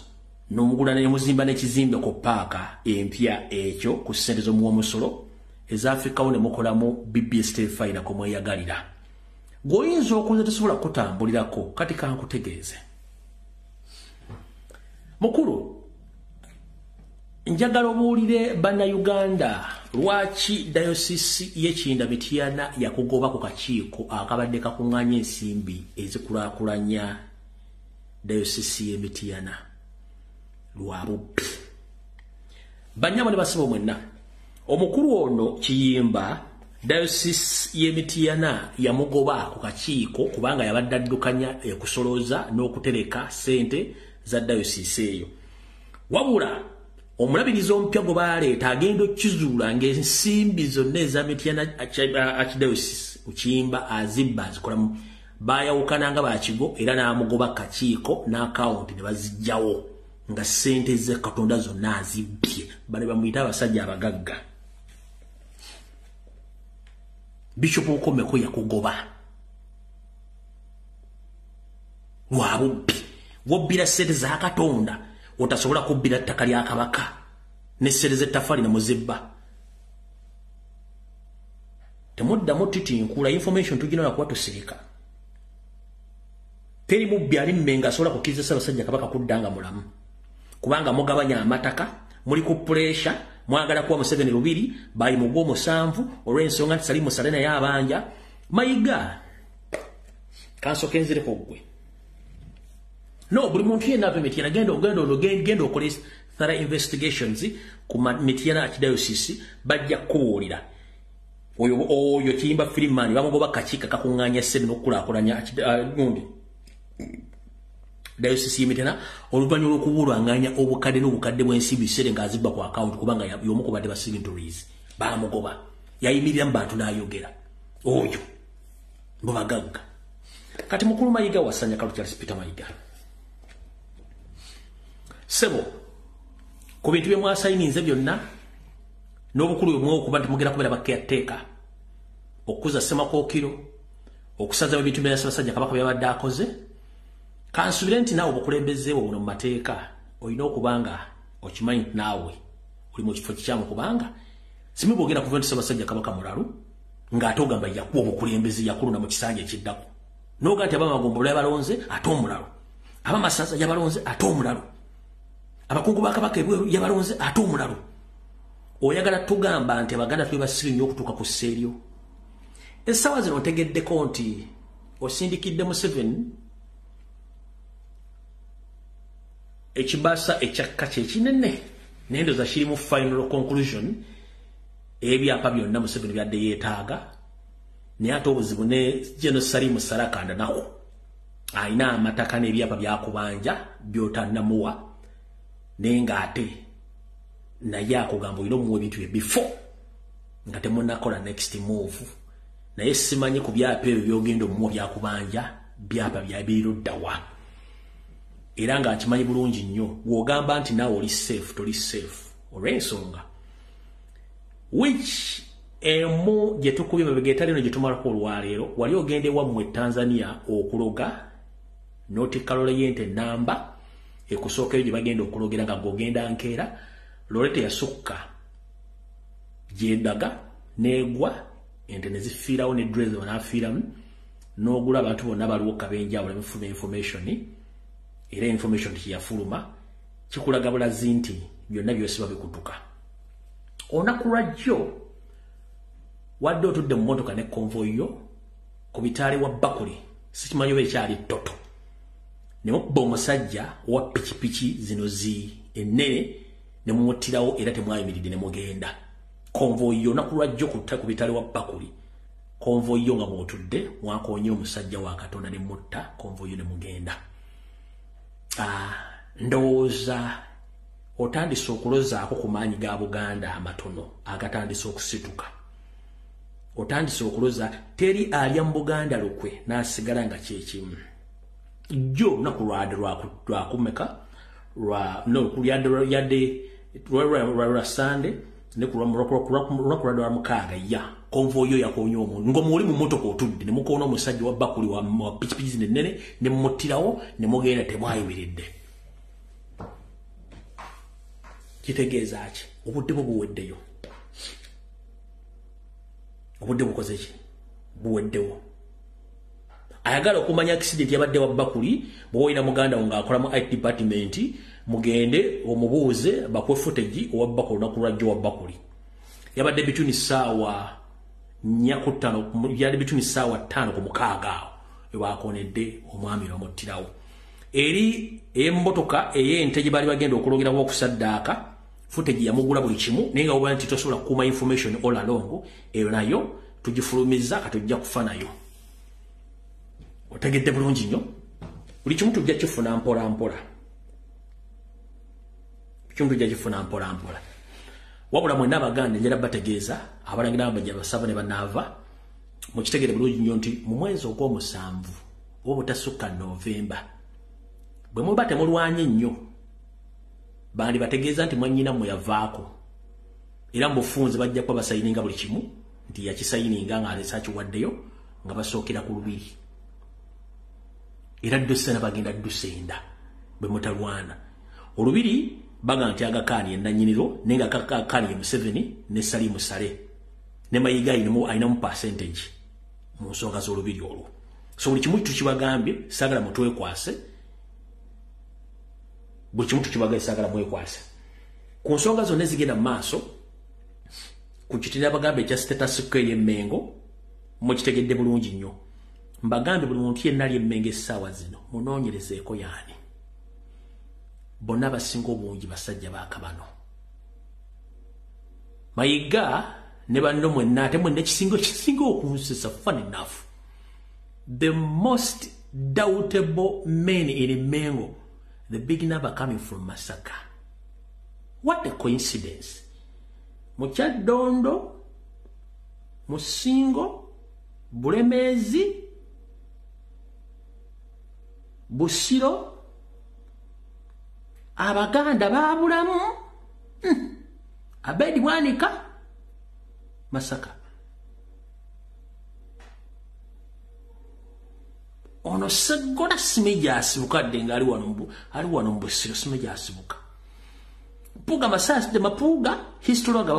n'omugula ne muzimba n'ekizimbe ku paaka empya ekyo ku ssente z'omuwomusolo ezafikawo ne mukolamu BBS Fire ko mweyagalira. Goyinza okuza tesobola kutambulirako kati kankutegeeze. Mukulu njagala obuulire Bannayuganda lwaki Diocese y'Ekinda Mityana yakugoba ku kakiiko akabadde kakuŋŋaanya ensimbi ezikulaakulanya Diocese y'Emityana lwa bubbi. Banyama ne basiba mwenna omukulu ono Kiyimba Diocese y'Emityana yamugoba ku kakiiko kubanga yabadde addukanya okusolooza n'okutereka ssente za Diocese eyo. Wabula omulabirizi omupya gwe baleeta agenda okkizuula ng'ensimbi zonna eza Mityana Archdiocese Kiyimba azibba azikolamu bayawukana nga bakigo era n'amugoba kakiiko n'akawunti ne bazijjawo nga ssente ze Katonda zonna azibbye. Bano bamuyita abasajja abagagga. Bishop Okomeko yakugoba lwa bubbi. Wobbira ssente za Katonda otasobola kubbira ttaka lya Kabaka ne ssente z'ettaffaali ne muzibba. Temuddamu titinkula information tuginola kuba tusirika. Teri mubbi ali Mmengo asobola kukkiriza Ssaabasajja Kabaka kuddanga mulamu kubanga mugabanya amataka muli ku pressure mwagala kuwa Museveni lubiri bali mu gw'omusanvu olw'ensonga nti Salimu Salena y'abanja mayiga kansokenzireko gwe. No, buli muntu yenna ave Mityana genda okole thorough investigations ku Mityana Archdiocese bajja kuwulira. Oyo Kiyimba Freeman bamugoba kakiika kakunganya sebe n'okulaakulanya ngundi. Diocese y'Emityana oluvannyuma lw'okubulwanganya obukadde n'obukadde bw'ensimbi biseere ng'azibba ku account kubanga y'omu ku badde ba signatories baamugoba. Yayimirira mu bantu n'ayogera. Oyo mu bagagga. Kati mukulu Mayiga wasanya Kalu Charles Peter Mayiga. Sebo ku bintu bye mwasayininze byonna n'obukulu bwe okuba nti mugera kubeera bakkeyateeka okuza Semakookiro okusaza ebintu bya Ssaabasajja Kabaka byabadde akoze kansubire nti naawe obukulembeze buno mu mateeka olina okubanga okimanyi naawe oli mu kifo kikyamu kubanga simu bwogera kuva nti Ssaabasajja Kabaka mulalu ng'ate ogamba yakuwa obukulembeze yakuluna mu kisanja ekiddako n'oga nti abamagombo yabalonze ate omulalu abamasaza yabalonze ate omulalu abakungu ba Kabaka ebweru yabalonze ate omulalu. Oyagala tugamba nti Abaganda twe basibe nnyo okutuuka ku sseeryo. Essaawa zino ntegeddeko nti osindikidde Museveni ekibaasa ekyakka kye kinene n'endoza kiri mu final conclusion ebyapa byonna Museveni byadde yeetaaga naye ate obuzibu ne General Salim Sarakanda nako alina amataka n'ebyapa byakubanja byotannamuwa naye ng'ate naye akugamba olina omuwa ebintu bye before nga temunnakola next move naye simanyi ku byapa ebyo byogenda omuwa byakubanja byapa byabiruddawa era nga akimanyi bulungi nnyo bw'ogamba nti naawe oli safe toli safe olw'ensonga which emu gye tukubye mabega etali eno gye tumalako olwaleero wali ogenda ewammwe Tanzania okuloga North Carolina namba ekusookayo gye bagenda okulogera nga g'ogenda Nkeera Lorette yasukka gyendaga negwa ente ne zifiirawo ne drezo n'afiiramu n'ogula abantu bonna baliwo kabenjawulo ebifuna information era information tiyafuluma kikulaga bulazi nti byonna byosiba bikutuka. Olunaku lwajjo wadde otudde mu mmotoka ne convoy yo ku bitaali wa Bakuli sikimanyi oba ekyali ttoto ne mukubba omusajja wa pikipiki zino ennene ne mumuttirawo era temwayimiridde ne mugenda. Convoy yo olunaku lwajjo ku bitaali wa Bakuli convoy yo nga mwotudde mwakoonye omusajja wa Katonda ne mutta convoy yo ne mugenda. Ndowooza otandise okulozaako ku maanyi ga Buganda amatono agatandise okusituka. Otandise okuloza teri alya mu Buganda lukwe n'asigala nga kyekimu. Jjo olunaku lwakumeka lwa Sande ne ku lunaku lwa mukaaga ya convoy yo yakoonye omuntu ng'omuli mu mmotoka otudde ne mukoona omusajja wa Bakuli wa pikipiki ennene ne mumuttirawo ne mugenda temwayimiridde. Kitegeeza ki? Obudde bwo buweddeyo. Obudde bukoze ki? Buweddewo. Ayagala okumanya accident yabadde wa Bakuli bw'oyina muganda wo ng'akola mu IT department mugende omubuuze bakwe footage owa Bakuli olunaku lwajjo wa Bakuli. Yabadde between ssaawa 4 yali between ssaawa 5 ku mukaaga awo ebakonedde omwami bamuttirawo. Eri emmotoka ey'ente gye baali bagenda okulogerawo okusaddaaka footage yamugula buli kimu naye nga oba nti tosobola kukuuma information all along eyo nayo tugifulumiza katujja kufa nayo. Otegedde bulungi nnyo buli kimu tujja kifuna mpola mpola. Kimu tujja kifuna mpola mpola. Wabula mwenna Abaganda njala bategeeza abalangira abajja basaba ne banaava mukitegere bulungi nnyo nti mu mwezi ogw'omusanvu oba butasukka Novemba bwe muba temulwanye nnyo bandi bategeeza nti mwannyina mmwe yavaako era mufunze bajja kuba basayininga buli kimu nti yakisayininga ng'alesa akiwaddeyo nga basookera ku lubiri era ddusena bagenda ddusenda bwe mutalwana olubiri baga nti Agakaani ennannyiniro naye nga Agakaani ye Museveni ne Salimu Sale ne Mayiga ayinamu percentage mu nsonga z'olubiri olwo. So buli kimu tukibagambye saagala mutwekwase buli kimu tukibagambye saagala mwekwase ku nsonga zonna ezigenda mu maaso ku kitini abagambye ekya status quo ey'Emmengo mukitegedde bulungi nnyo. Mbagambye buli muntu yenna ali Emmengo essaawa zino munoonyerezeeko yaani bonna basinga obungi basajja ba Kabano. Mayiga ne banno mwenna ate mwenna kisinga okunsesa fun enough. The most doubtable men in Mengo, the big number coming from Masaka. What a coincidence. Muchadondo, Musingo, Bulemezi, Busiro, Abaganda babulamu, Abedi Wanika, Masaka. Ono segona simeja asibuka denga ali wano mbusiro simeja asibuka. Puga masasi de mapuga history ga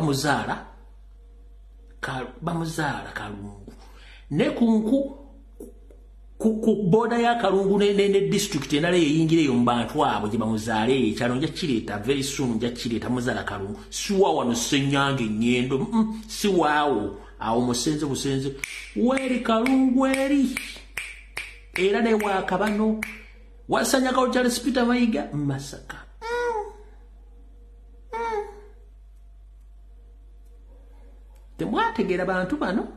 bamuzala Kalungu. Ne kunku ku boda ya Kalungu ne district enale yingire yo mbantu abo je bamuzale ekyalo nja kireta very soon nja kireta muzala Kalungu. Siwa wano senyange nyendo siwaawo awo musenze busenze weri Kalungu eri. Era ne wa Kabano wasanya ka Charles Peter Mayiga Masaka. Temwategera bantu bano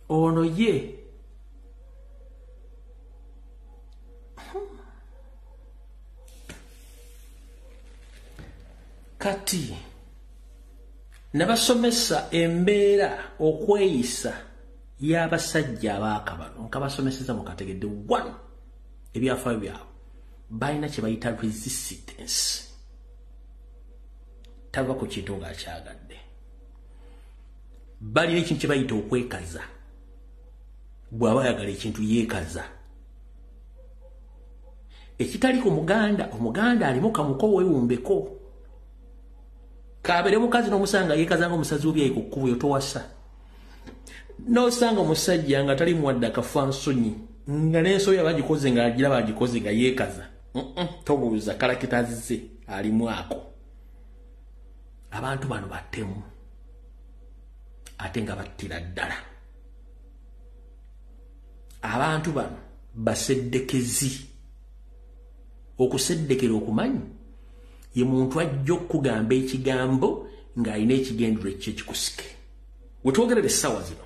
ono ye kati nabasomesa embeera okweyisa y'abasajja abaakabano nkabasomeseza mukategedde one ebyafaayo byabwe balina kye bayita resistance tava ku kintu ng'akyagadde balina ekintu kye bayita okwekaza bw'aba ayagala ekintu yeekaza ekitali ku omuganda alimu kamuko weewumbeko kabere mukazi n'omusanga yeekaza ng'omusazi w'ebyayi ku kkubo yo towasa n'osanga omusajja nga tali muwadde akafa nsonyi nga n'ensoya bagikoze ng'agira bagikoze nga yeekaza tobuuza kalakitazize alimu ako abantu bano battemu ate nga battira ddala abantu bano baseddekezi okuseddekera okumanyi ye muntu ajja okugamba ekigambo ng'alina ekigendero ekyekikusike wetwogerera essaawa zino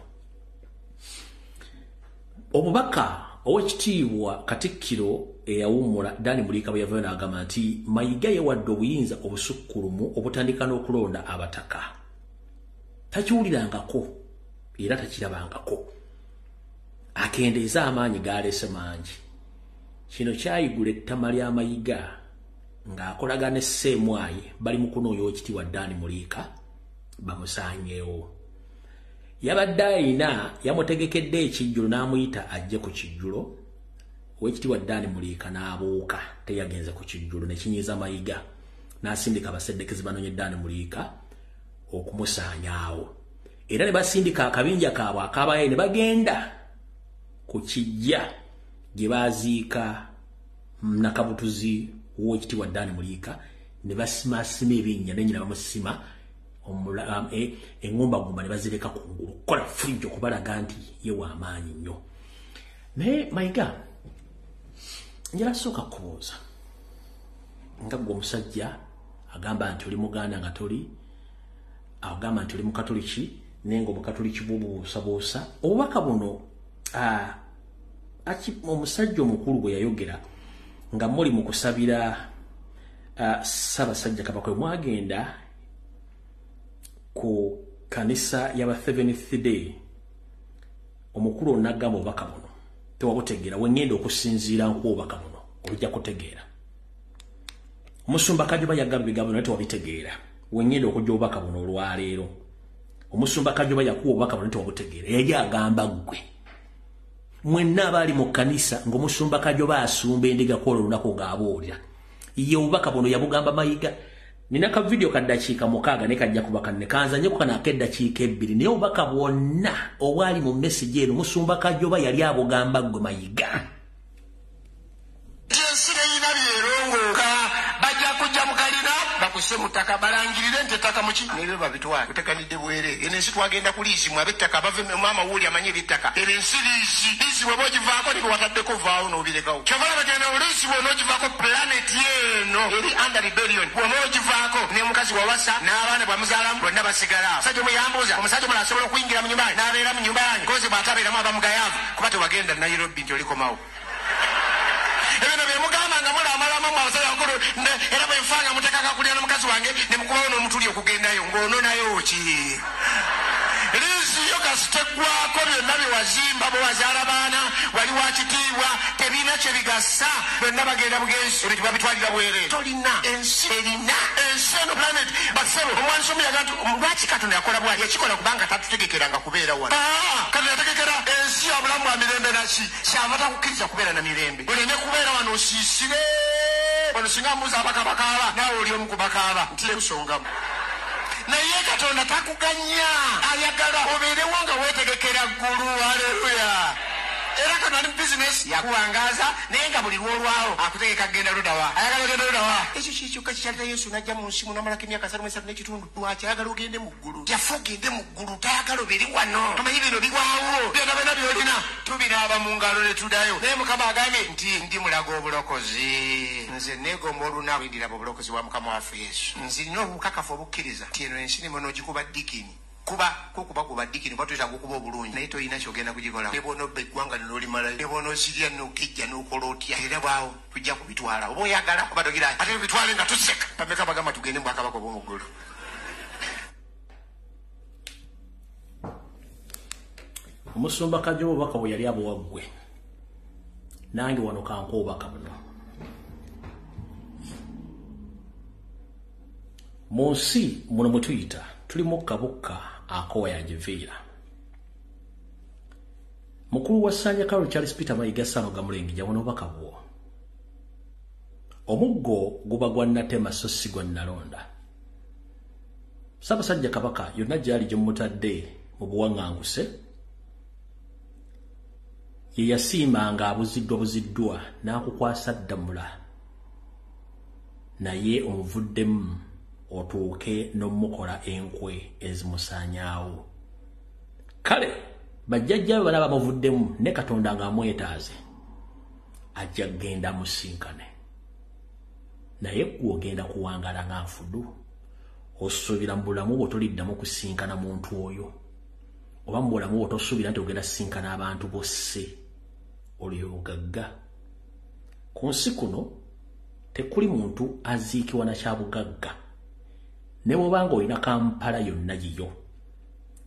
obubaka ow'ekitiibwa Katikkiro eyawummula Dani Muliika bwe yavayo n'agamba nti Mayiga yawadde obuyinza obusukkulumu obutandika n'okulonda abataka takiwulirangako era takirabangako akendeeza amaanyi gaalese mangi kino kyayigula ettama lya Mayiga ng'akolaga ne Sseemwaye bali mu kunoonya Oweekitiibwa Dani Muliika bamusaanyeewo yabadde ayina yamutegekedde ekijjulo n'amuyita ajje ku kijjulo Oweekitiibwa Dani Muliika n'abuuka teyagenze ku kijjulo ne kinyiiza Mayiga n'asindika abaseddekezi banoonye Dani Muliika okumusaanyaawo era ne basindika akabinja kaabwe akaabaye ne bagenda ku kijja gye baaziika nakabutuzi Oweekitiibwa Dani Muliika ne basimasima ebinnya n'ennyina bamusima engumba ne bazireka kungulu kola fujjo okubalaga nti ye w'amaanyi nnyo naye Mayiga njala sooka kubuuza nga gwe omusajja agamba nti oli muganda nga toli agamba nti oli mukatoliki naye nga omukatoliki bw'obubuusabuusa obubaka buno omusajja omukulu bwe yayogera nga muli mu kusabira Ssaabasajja Kabaka bwe mwagenda ku kanisa y'aba 7th day omukulu onagamba obubaka buno tewabutegeera wengenda okusinziira nkuba obubaka buno olujja kutegeera omusumba Kajuba yagamba ebigambo naye tewabitegeera wengenda okujja obubaka buno olwaleero omusumba Kajuba yakuwa obubaka buno tewabutegeera yali agamba ggwe mwenna abali mu kanisa ng'omusumba Kajoba asumba endiga kwa olunaku ng'abuulira ye obubaka buno yabugamba Mayiga. Nina ka video kaddakiika 6 ne kajja kubaka ne kanza nnyo kana akeddakiika 2 naye obubaka bwonna obwali mu message eno musumba Kajoba yali abugamba gwe Mayiga. Ensire yina byerongoka bajja kujja mukalina bakuse mutaka balangirire nti ettaka muki nebyo babitwala utekanidde bwere eno ensi twagenda kuliisi mwabe ettaka bave mama wuli amanye ettaka eno ensi liisi bwe bogivaako ne wataddeko vaawo n'obirekawo kyovala bagenda oliisi bwona ogivaako planet yeno eri under rebellion bwona ogivaako ne mukazi wawasa n'abaana bwamuzaalamu bonna basigala omusajja omuyambuuza omusajja omulala asobola okuyingira mu nyumba n'abeera mu nyumba yange kozi bw'atabeeramu aba mugayaavu kuba tewagenda Nairobi nti olikomawo ebino byemugamba nga mula amalamu mwabasajja bakulu era bwenfanga mutekaka kulya n'omukazi wange ne mukubawo n'omutuli okugendayo ng'ononayo ki liisi yo kasiteggwako byonna byewazimba bwe wazaala baana wali wakitiibwa tebiina kye bigasa byonna bagenda bugenzi ebyo tibabitwalira bwereere tolina ensi erina ensi eno planet basebo omwansomi yaga nti lwaki Katonda yakola bwali yakikola kubanga tatutegekeranga kubeera wano Katonda yategekera ensi ya bulamu bwa mirembe naki kyava takukkiriza kubeera na mirembe oleme kubeera wano osiisire wano singa mbuuza abakabakaaba naawe oli omu kubakaaba nti ekusongamu naye Katonda takuganya ayagala obeerewo nga weetegekera ggulu. Haleluya. Era Katonda ali mu bizinesi yakuwangaza naye nga buli lwolwawo akutegeka kugenda ludawa ayagala ogenda ludawa ekyo kikyokka kikyalira Yesu n'ajja mu nsi munamalako emyaka 33 lwaki ayagala ogende mu ggulu yafa ogende mu ggulu tayagala oberi wano amanyi bino bigwawo byonna byonna byolina tubinaaba mu ngalo ne tuddayo naye Mukama agambye nti ndi mulaga obulokozi nze neegomba olunaku ndiraba obulokozi bwa Mukama waffe Yesu nzirina obukakafu obukkiriza nti eno ensi nimo n'ogikuba dikini kuba kuba dikini batuyita kukuba obulungi naye toyina kyogenda kugikola nebona obba eggwanga nollimala nebona osirya nokijja nokola otya era bwawo tujja kubitwala oba oyagala oba togira ate bitwale nga tuseka pameka bagamba tugende Bwakabaka obw'omuggulu. Omusumba Kajoba obubaka bwe yali abuwaggwe nange wano kanko obubaka buno mu nsi muno mwe tuyita tulimu kabuka akowa yajiviira mukulu wa Ssanja Carol Charles Peter Mayiga Sano Gamulengija wano obubaka bwo omuggo guba gwa Natema so si gwa Nalonda. Ssaabasajja Kabaka yonna gyali gye mutadde mu buwaŋŋanguse ye yasiimanga abuziddwa n'akukwasa ddamula naye omuvuddemu otuuke n'omukola enkwe ezimusaanyaawo. Kale bajjajja bana bamuvuddemu ne Katonda ng'amwetaaze ajja kgenda musinkane naye ggwe ogenda kuwangala nga nfudu osuubira mu bulamu bwo toliddamu kusinkana muntu oyo oba mu bulamu bwo tosuubira nti ogenda sinkana abantu bosse oli obugagga. Ku nsi kuno tekuli muntu aziikibwa na kyabugagga ne bw'obanga olina Kampala yonna yiyo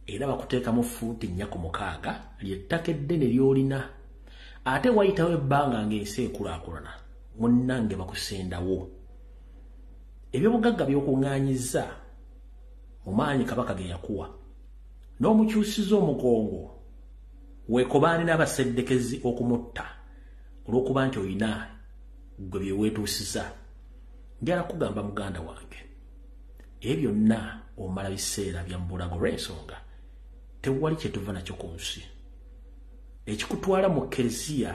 era bakuteekamu fuuti 4 ly'ettaka eddene ly'olina ate wayitawo ebbanga ng'ensi ekulaakulana munnange bakusendawo. Ebyobugagga by'okuŋŋaanyizza mu maanyi Kabaka ge yakuwa n'omukyusiza omugongo weekobaane n'abaseddekezi okumutta olw'okuba nti olina gwe bye weetuusiza. Njala kugamba muganda wange ebyo byonna omala biseera bya mbulago lw'ensonga tewali kye tuva nakyo ku nsi ekikutwala mu Kereziya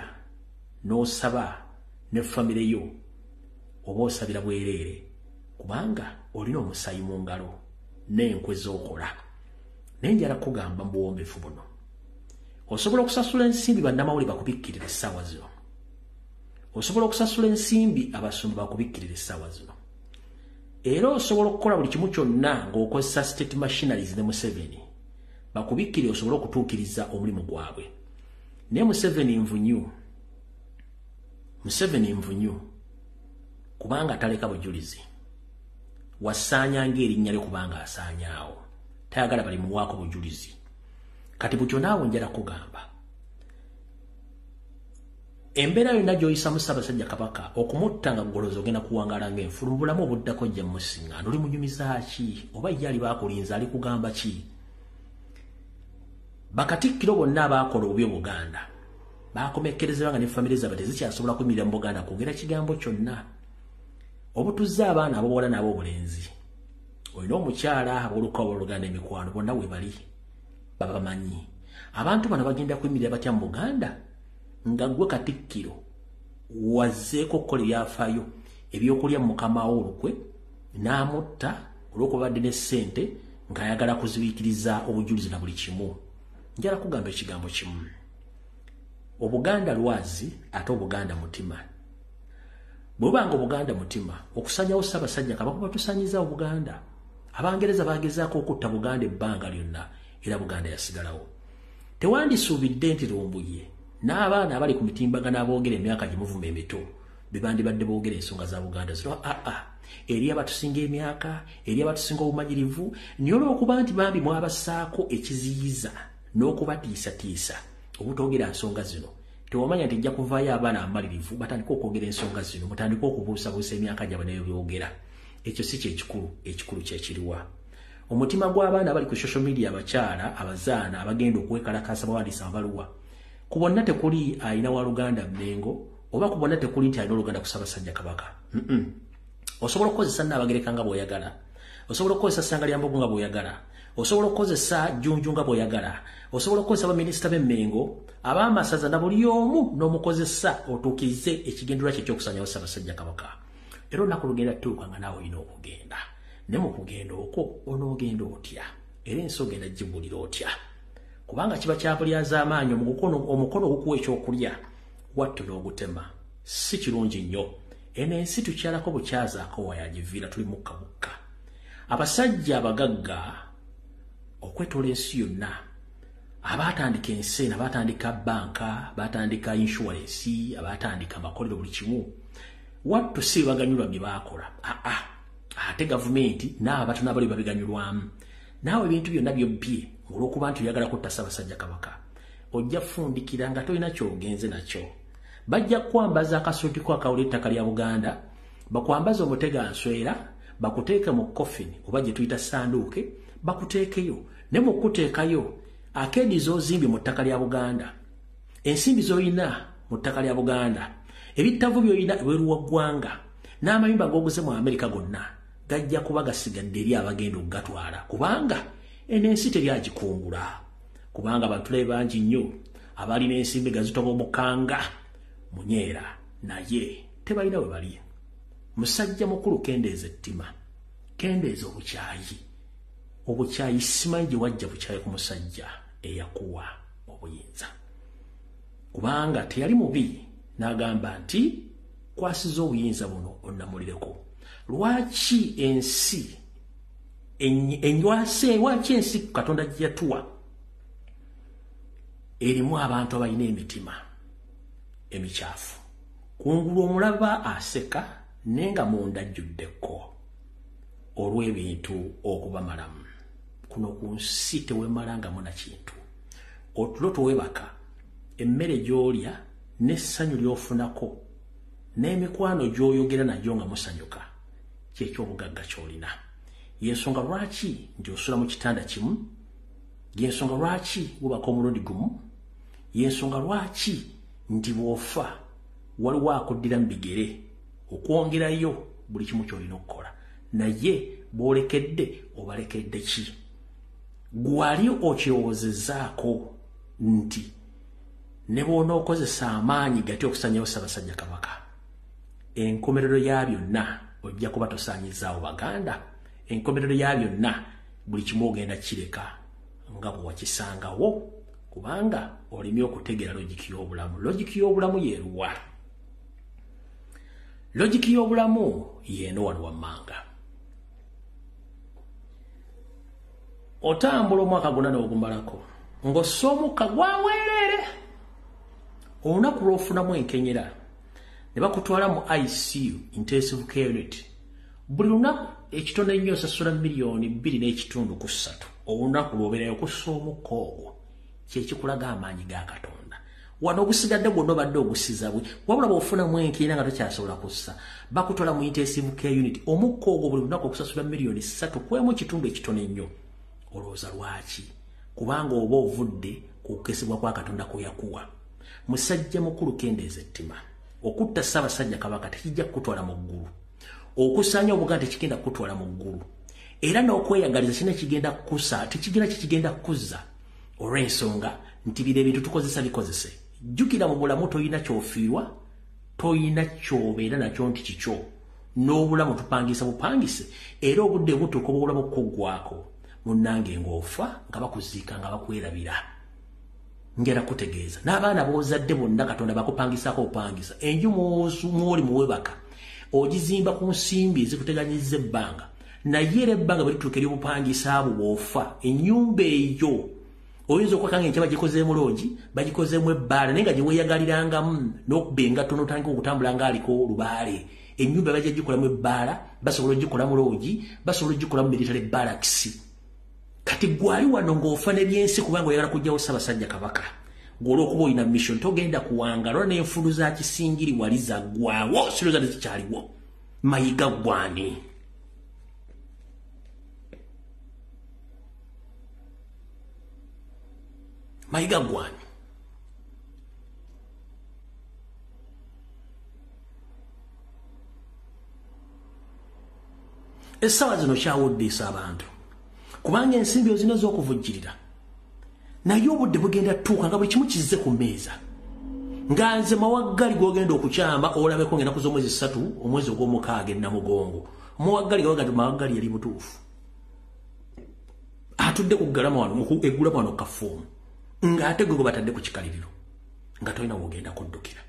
n'osaba ne famire yo oba osabira bwereere kubanga olina omusayi mu ngalo n'enkwe z'okola. Naye njala kugamba mu buwombeefu buno osobola okusasula ensimbi bannamawulire bakubikkirira essaawa zino, osobola okusasula ensimbi abasumba bakubikkirira essaawa zino, era osobola okukola buli kimu kyonna ng'okozesa state machineries ne Museveni bakubikkire osobola okutuukiriza omulimu gwabwe. Naye Museveni nvunyu kubanga taleka bujulizi wasaanya ng'erinnya lye kubanga asaanyaawo tayagala bali muwaako bujulizi. Kati butyo naawe njala kugamba embeera yonna gy'oyisamu Ssaabasajja Kabaka okumutta nga ggolozi ogenda kuwangala ng'enfulu mu bulamu obuddako gye musiŋŋaana oli munyumiza ki oba ye ali baakulinza ali kugamba ki? Bakatikkiro bonna abaakola obubi Buganda bakomekerezebanga ne family zaabwe tezikyasobola kuyimirira mu Buganda kwogera kigambo kyonna. Obutuzza abaana ab'obuwala n'ab'obulenzi. Olina omukyala ab'oluka oluganda emikwano bonna we bali babamanyi. Abantu bano bagenda kuyimirira batya mu Buganda nga gwe Katikkiro wazzeeko okukola ebyafaayo ebyokulya mu mukama olukwe n'amutta olw'okubadde ne ssente ng'ayagala kuzibiikiriza obujulizi na buli kimu. Njala kugamba ekigambo kimu. Obuganda lwazi ate Obuganda mutima. Bwebanga Obuganda mutima okusanyawo Ssaabasajja Kabaka batusanyiza Obuganda. Abangereza bagezaako okutta Buganda ebbanga lyonna era Buganda yasigalawo. Tewandisuubidde nti Lumbuye n'abaana abali ku mitimbagano aboogera emyaka gye muvuma emito bebandibadde boogera ensonga za Buganda zino eri abatusinga emyaka eri abatusinga obumanyirivu naye olw'okuba nti bambi mwabasaako ekiziyiza n'okubatiisatiisa obutogera nsonga zino tewamanya nti ejja kuvaayo abaana amalirivu batandika okwogera ensonga zino mutandika okubuusabuusa emyaka gyabwe nayo byogera. Ekyo si ekikulu kyekiriwa. Omutima gw'abaana abali ku social media abakyala abazaana abagenda okwekalakaasa bawandiisa amabaluwa ku bonna tekuli ayina wa Luganda Mmengo oba ku bonna tekuli nti alina Oluganda ku Ssaabasajja Kabaka. Osobola okukozesa Nnaabagereka nga bw'oyagala, osobola okukozesa Ssangalyambogo nga bw'oyagala, osobola okukozesa Jjunju nga bw'oyagala, osobola okukozesa baminisita b'Emmengo ab'amasaza na buli omu n'omukozesa otuukirize ekigendererwa kye ky'okusanyawo Ssaabasajja Kabaka. Era olunaku lugenda tutuuka nga naawe olina okugenda. Ne mu kugenda okwo onoogenda otya era ensi ogenda gibulira otya kubanga kiba kyabulyaza amaanyi omukono ogukuwa ekyokulya wattu n'ogutema si kirungi nnyo. Eno ensi tukyalako bukyazaako wayagiviira tuli mukka bukka. Abasajja abagagga okwetoola ensi yonna abaatandika ensi eno abaatandika banka baatandika insurance abaatandika amakolero buli kimu wattu si baganyulwa bye baakola ate gavumenti n'abatono abali babiganyulwamu. Naawe ebintu byonna byobbye olw'okuba nti oyagala kutta Ssaabasajja Kabaka ojja kufundikira nga tolina kyogenze nakyo. Bajja kwambaza akasuuti ko akawula ettaka lya Buganda bakwambaza omutega nswera bakuteeke mu coffin oba gye tuyita sanduuke bakuteekeyo ne mu kuteekayo akeedi z'ozimbye mu ttaka lya Buganda ensimbi z'olina mu ttaka lya Buganda ebittavu by'olina ebweru wa ggwanga n'amayumba g'oguze mu Amerika gonna gajja kuba gasigadde eri abagenda okugatwala kubanga eno ensi teryagikungula kubanga abantu tulabe bangi nnyo abalina ensimbi gazitoba omukanga munyeera naye tebalina we bali. Musajja mukulu kendeeza ettima kendeeza obukyayi simanyi gye wajja bukyayi ku musajja eyakuwa obuyinza kubanga teyali mubi n'agamba nti kwasiza obuyinza buno onnamulireko. Lwaki ensi lwaki ensi Katonda gye yatuwa erimu abantu abalina emitima emikyafu? Kungulu omulaba aseka nenga munda ajjuddeko olw'ebintu okubamalamu. Kuno ku nsi teweemalangamu na kintu. Otulo towebaka emmere gy'olya n'essanyu ly'ofunako n'emikwano gy'oyogera nagyo nga musanyuka kyekyobugagga ky'olina. Yensonga lwaki nti osula mu kitanda kimu, yensonga lwaki wubaka omulundi gumu, yensonga lwaki nti bw'ofa waliwo akuddira mu bigere okwongerayo buli kimu ky'olina okukola. Naye bw'olekedde obalekedde ki? Gwali okirowoozezaako nti ne bw'onookozesa amaanyi gati okusanyawo Ssaabasajja Kabaka enkomerero ya byonna ojja kuba tosaanyizaawo Baganda. Enkomerero ya byonna buli kimu ogenda kireka nga bwe wakisangawo kubanga olimye okutegeera logiki y'obulamu. Logiki y'obulamu yeeruwa? Logiki y'obulamu yeeno wano wammanga. Otambula omwaka gwonna n'ogumalako ng'ossa omukka gwaweerere olunaku lw'ofunamu enkenyera ne bakutwala mu ICU intensive care unit. Buli lunaku ekitono ennyo osasula $2.3 olunaku lw'obeerayo okussa omukka ogwo kyekikulaga amaanyi ga Katonda. Wano ogusigadde gwonna obadde ogusiza bwe wabula bw'ofunamu enkenyera nga tokyasobola kussa bakutwala mu intensive care unit omukka ogwo buli lunaku okusasula $3 kwemu ekitundu ekitono ennyo. Olowooza lwaki? Kubanga oba ovudde ku kukesebwa kwa Katonda kwe yakuwa. musajja mukulu Kendeeza Ettima okutta Ssaabasajja Kabaka tekijja kutwala mu ggulu okusanya Obuganda tekigenda kutwala mu ggulu era n'okweyagaliza kina kigenda kusa tekigenda kuzza olw'ensonga nti bire bintu tukozesa bikozese jjukira mu bulamu toyina kyofiirwa toyina kyobeera nakyo nti kikyo n'obulamu tupangisa bupangise era obudde butuuka obulamu kuggwako munnange ng'ofa nga bakuziika nga bakwerabira ngera kutegeeza n'abaana b'ozadde bonna Katonda bakupangisaako opangisa enju mw'oli muwebaka ogizimba ku nsimbi ezikuteganyizza ebbanga naye era ebbanga bwe lituuka ery'obupangisa abo bw'ofa ennyumba eyo oyinza okwakanga enkya bagikozeemu loogi bagikozeemu ebbaala naye nga gye weeyagalirangamu n'okuba engatto n'otandika okutambula ng'aliko lubaale ennyumba bajja gikolamu ebbaala basobola ogikolamu loogi basobola ogikolamu military barracks kati gwali wano ng'ofa n'ebyensi kubanga oyagala kujjawo Ssaabasajja Kabaka ng'olw'okuba olina mission togenda kuwangala olwa n'enfulu za Kisingiri wali zaggwawo sirooza tezikyaliwo Mayiga gwani Mayiga gwani essaawa zino kyawuddiisa abantu kubanga ensimbi ozina z'okuvujjirira naye obudde bugenda tuuka nga buli kimu kizze ku mmeeza nga nze Mawaggali gw'ogenda okukyama olabeko ng'ennaku z'omwezi 3 omwezi ogw'omukaaga e Namugongo Mawaggali gawaga nti Mawaggali yali mutuufu atudde ku ggalama wano eggulama wano kafuumu ng'ate gwe batadde ku kikaliriro nga tolina w'ogenda kuddukira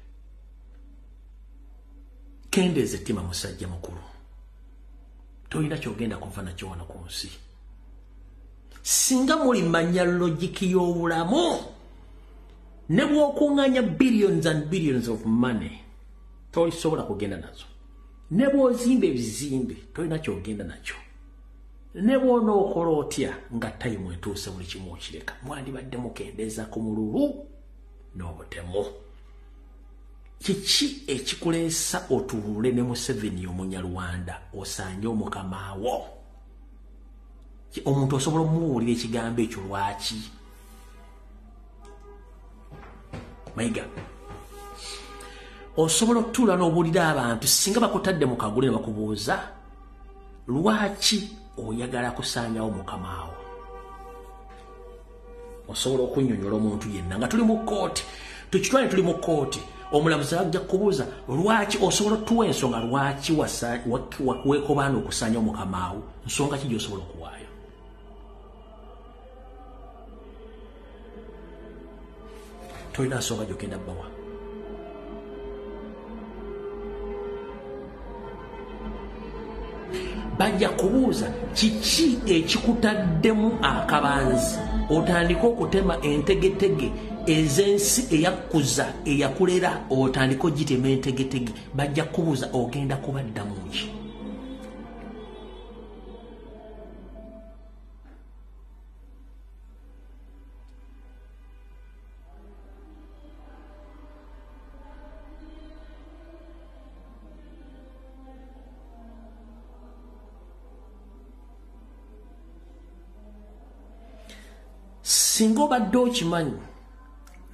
Kendeeza Ettima musajja mukulu tolina kyogenda kuva nakyo wano ku nsi singa muli manya logiki y'obulamu ne bw'okuŋŋanya billions and billions of money tosobola kugenda nazo ne bw'ozimba ebizimbe tolina kyogenda nakyo ne bw'onookola otya nga tayimu etuuse buli kimu okireka mwandibadde mukendeeza ku mululu n'obutemu kiki ekikuleesa otuule ne Museveni Omunyarwanda osanje omukamaawo omuntu osobola omuwulira ekigambo ekyo lwaki Mayiga osobola okutuula n'obuulira abantu singa bakutadde mu kagule ne bakubuuza lwaki oyagala kusanyawo mukamaawo osobola okunnyonnyola omuntu yenna nga tuli mu kkooti tukitwale tuli mu kkooti omulamuzi ajja kubuuza lwaki osobola otuwa ensonga lwaki weekobaana okusanyawo mukamaawo nsonga ki gy'osobola okuwaayo tolina nsonga gy'ogenda bbawa bajja kubuuza kiki ekikutaddemu akabanzi otandika okutema entegetege ez'ensi eyakkuza eyakulera otandika ogitema entegetege bajja kubuuza ogenda kubaddamu ki singa obadde okimanyi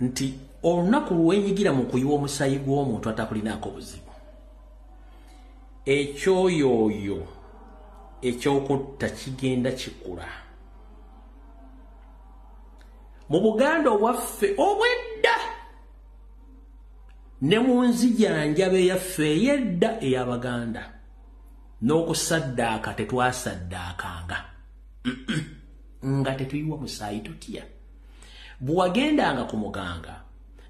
nti olunaku lwenyigira mu kuyiwa omusayi gw'omuntu atakulinaako buzibu ekyoyooyo ekyokutta kigenda kikula mu Buganda owaffe obwedda ne mu nzijanjaba eyaffe ey'edda ey'Abaganda n'okusaddaaka tetwasaddaakanga nga tetuyiwa musaayi tutya bw'agendanga ku muganga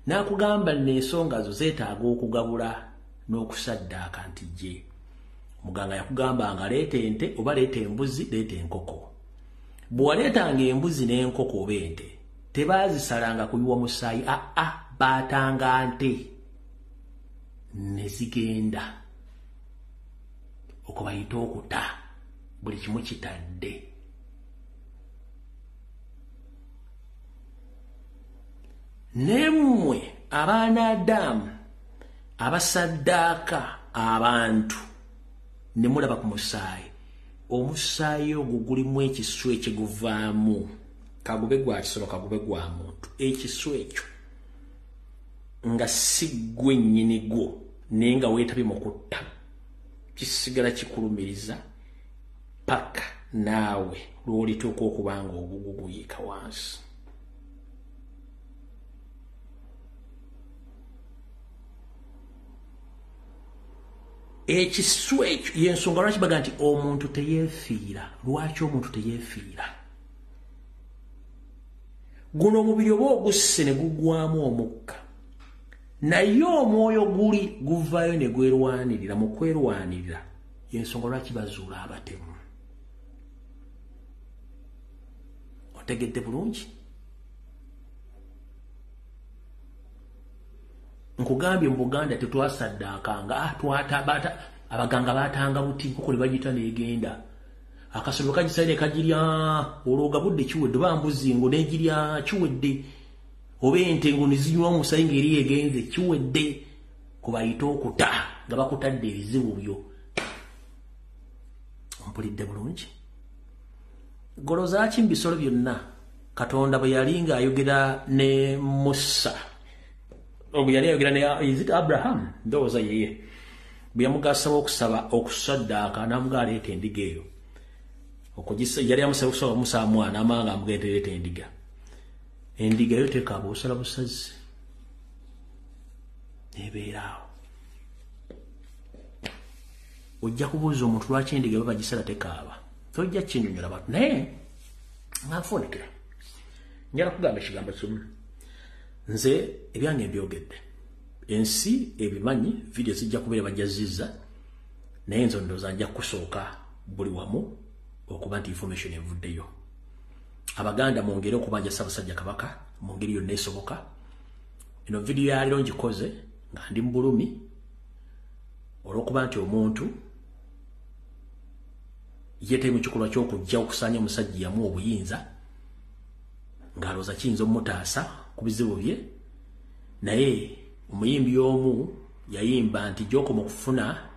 n'akugamba n'ensonga zo zeetaaga okugabula n'okusaddaaka nti gye muganga yakugambanga leeta ente oba leeta embuzi leeta enkoko bw'waleetanga embuzi n'enkoko oba ente tebaazisalanga kuyiwa musaayi baatanga nte ne zigenda okubayita okuta buli kimu kitadde Nemwe abaana Adamu abasaddaaka abantu ne mulaba ku musaayi omusaayi ogwo gulimu ekisu ekiguvaamu kagube gwa kisolo kagube gwa muntu ekisu ekyo nga siggwe nnyini gwo naye nga weetabye mu kutta kisigala kikulumiriza paka naawe lw'olituuka okuba nga oguguguyiika wansi. Ekiswa ekyo y'ensonga lwaki baga nti omuntu teyeefiira. Lwaki omuntu teyeefiira? Guno omubiri oba ogusse ne gugwamu omukka, naye omwoyo guli guvaayo ne gwerwanirira. Mu kwerwanirira y'ensonga lwaki bazuula abatemu. Otegedde bulungi? Nkugambye mu Buganda tetwasaddaakanga twatabata abaganga batanga buti nkuko ne bagita negenda akasolo kagisale kagirya olwoga budde kiwedde bambuzi ngo negirya kiwedde oba ente ngo nizinywa omusayi ngeri egenze kiwedde kubayita okuta nga bakutadde ebizibu byo. Ompulidde bulungi? Goloza ki mbisolo byonna Katonda bwe yali ng'ayogera ne Musa bwe yali ayogera ne is it Abraham ndowooza yeye bwe yamugasaba okusaba okusaddaaka n'amuga aleeta endiga eyo okugisa yali amusaba okusaba Musa mwana amanga amugendereeta endiga. Endiga yo tekaaba osala busazi ebeeraawo. Ojja kubuuza omuntu lwaki endiga bwe bagisala tekaaba tojja kinyonyola bantu naye nganfunikira. Njala kugamba ekigambo kimu. Nze ebyange mbyogedde. Ensi ebimanyi video zijja kubeera bajazizza naye nzo ndowooza nja kusooka buli wamu okuba nti information evuddeyo. Abaganda mwongere okubanja Ssaabasajja Kabaka mu ngeri yonna esoboka. Eno video ya leero ngikoze nga ndi mu bulumi olw'okuba nti omuntu yete mu kikolwa ky'okujja okusaanya omusajja yamu obuyinza ng'alowooza kiyinza omutaasa ku bizibu bye, naye omuyimbi omu yayimba nti gy'okoma okufuna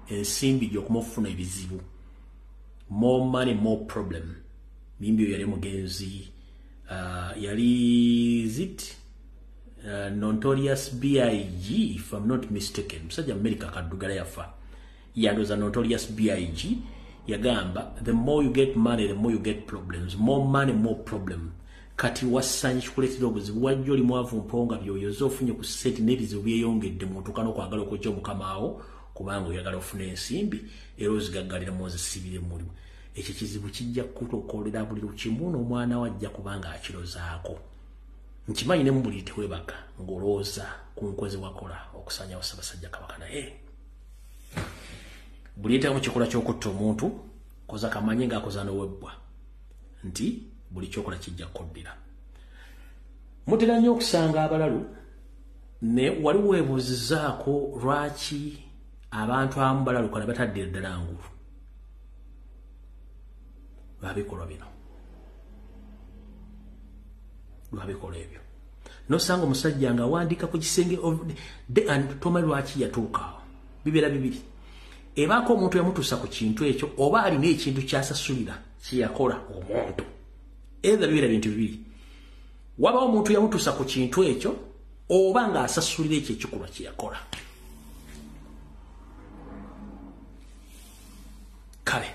ensimbi gy'okoma okufuna ebizibu. More money, more problem. Mimbi oyo yali mugenzi yali zit Notorious B.I.G. if I'm not mistaken. Musajja America kaddugala yafa. Yandoza Notorious B.I.G. yagamba the more you get money the more you get problems. More money more problem. Kati wasanyi kikuletera obuzibu wajja oli mwavu mponga byoyoza ofunye ku seti n'ebizibu byeyongedde mutukano kwagala okujja omukamaawo kubanga oyagala ofuna ensimbi era ozigaggalira mwozisibire mulimu. Ekyo kizibu kijja kutokolera buli lukimu n'omwana wajja kubanga akirozaako. Nkimanyi ne mubuli tewebaka ngolooza ku nkozi wakola okusanyawo Ssaabasajja Kabaka naye buli yeetaaga mu kikola ky'okutta omuntu koza kamanye ng'akoza n'owebbwa nti buli kyokola kijja kuddira. Mutera nnyo okusanga abalalu ne wali weebuuzizaako lwaki abantu abamu balaluka ne bataddira ddala ngulu lwabikolwa bino lwabikolwa ebyo. Nosanga omusajja nga awandiika ku kisenge tomanyi lwaki yatuukaawo. Bibeera bibiri. Ebaako omuntu yamutuusa ku kintu ekyo oba alina ekintu kyasasulira kyeyakola omuntu. Either bibeera bintu bibiri. Waba omuntu yamutuusa ku kintu ekyo oba ng'asasulira ekyo ekikolwa kyeyakola. Kale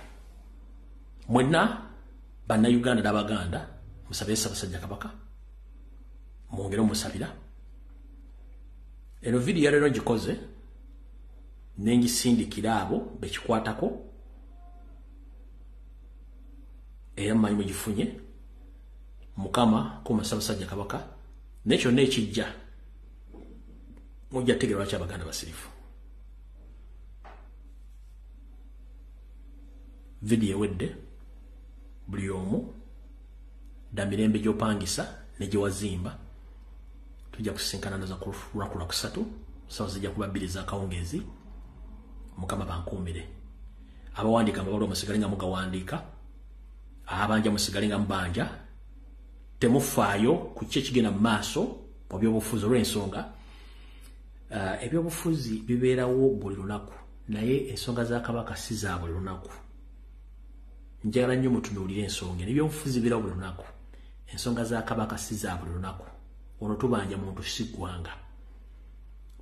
mwenna bannayuganda n'Abaganda musabe Ssaabasajja Kabaka mwongere omusabira. Eno video yaleero gikoze nengisindikira abo bekikwatako era mmanyi mugifunye. Mukama kuma Ssaabasajja Kabaka nekyo nekijja mujja tegeera lwaki Abaganda basirifu. Video ewedde buli omu dda mirembe gy'opangisa ne gye wazimba tujja kusinkana naza ku lwakula kusatu sawa zijja kuba bbiri za kawungezi. Mukama bankuumire. Abawandiika amabaluwa musigale nga mugawandiika, abanja musigale nga mubanja. Temufaayo ku kiki ekigenda mu maaso mu byobufuzi olw'ensonga ebyobufuzi bibeerawo buli lunaku naye ensonga za Kabaka si za buli lunaku. Njagala nnyo mutunuulire ensonga ebyobufuzi bibeerawo buli lunaku. Ensonga za Kabaka si za buli lunaku. Ono tubanja muntu si ggwanga.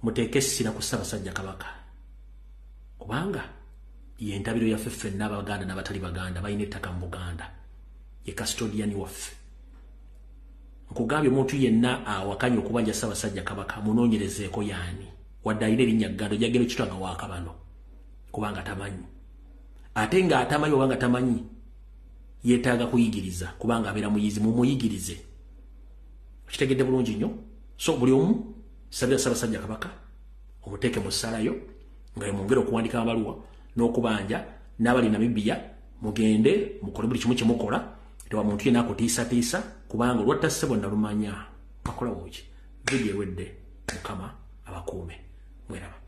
muteeke essira ku Ssaabasajja Kabaka kubanga ye ntabiro yaffe ffenna Abaganda n'abatali Baganda balina ettaka mu Buganda ye custodian waffe nkugambye omuntu yenna awakanya okubanja Ssaabasajja Kabaka munoonyerezeeko yaani wadde alina erinnya Gando jagenda okitwanga waaka bano kubanga tamanyi ate nga atamanyi obanga tamanyi yeetaaga kuyigiriza kubanga abeera muyizi mumuyigirize kitegedde bulungi nnyo so buli omu sabira Ssaabasajja Kabaka omuteeke mu ssalayo nga yemwongera okuwandika amabaluwa n'okubanja n'abali Namibia mugende mukole buli kimu kyemukola tewa muntu yenna akutiisatiisa kubanga olwatta ssebo nalumanya akola woki vidiyo ewedde Mukama abakuume mweraba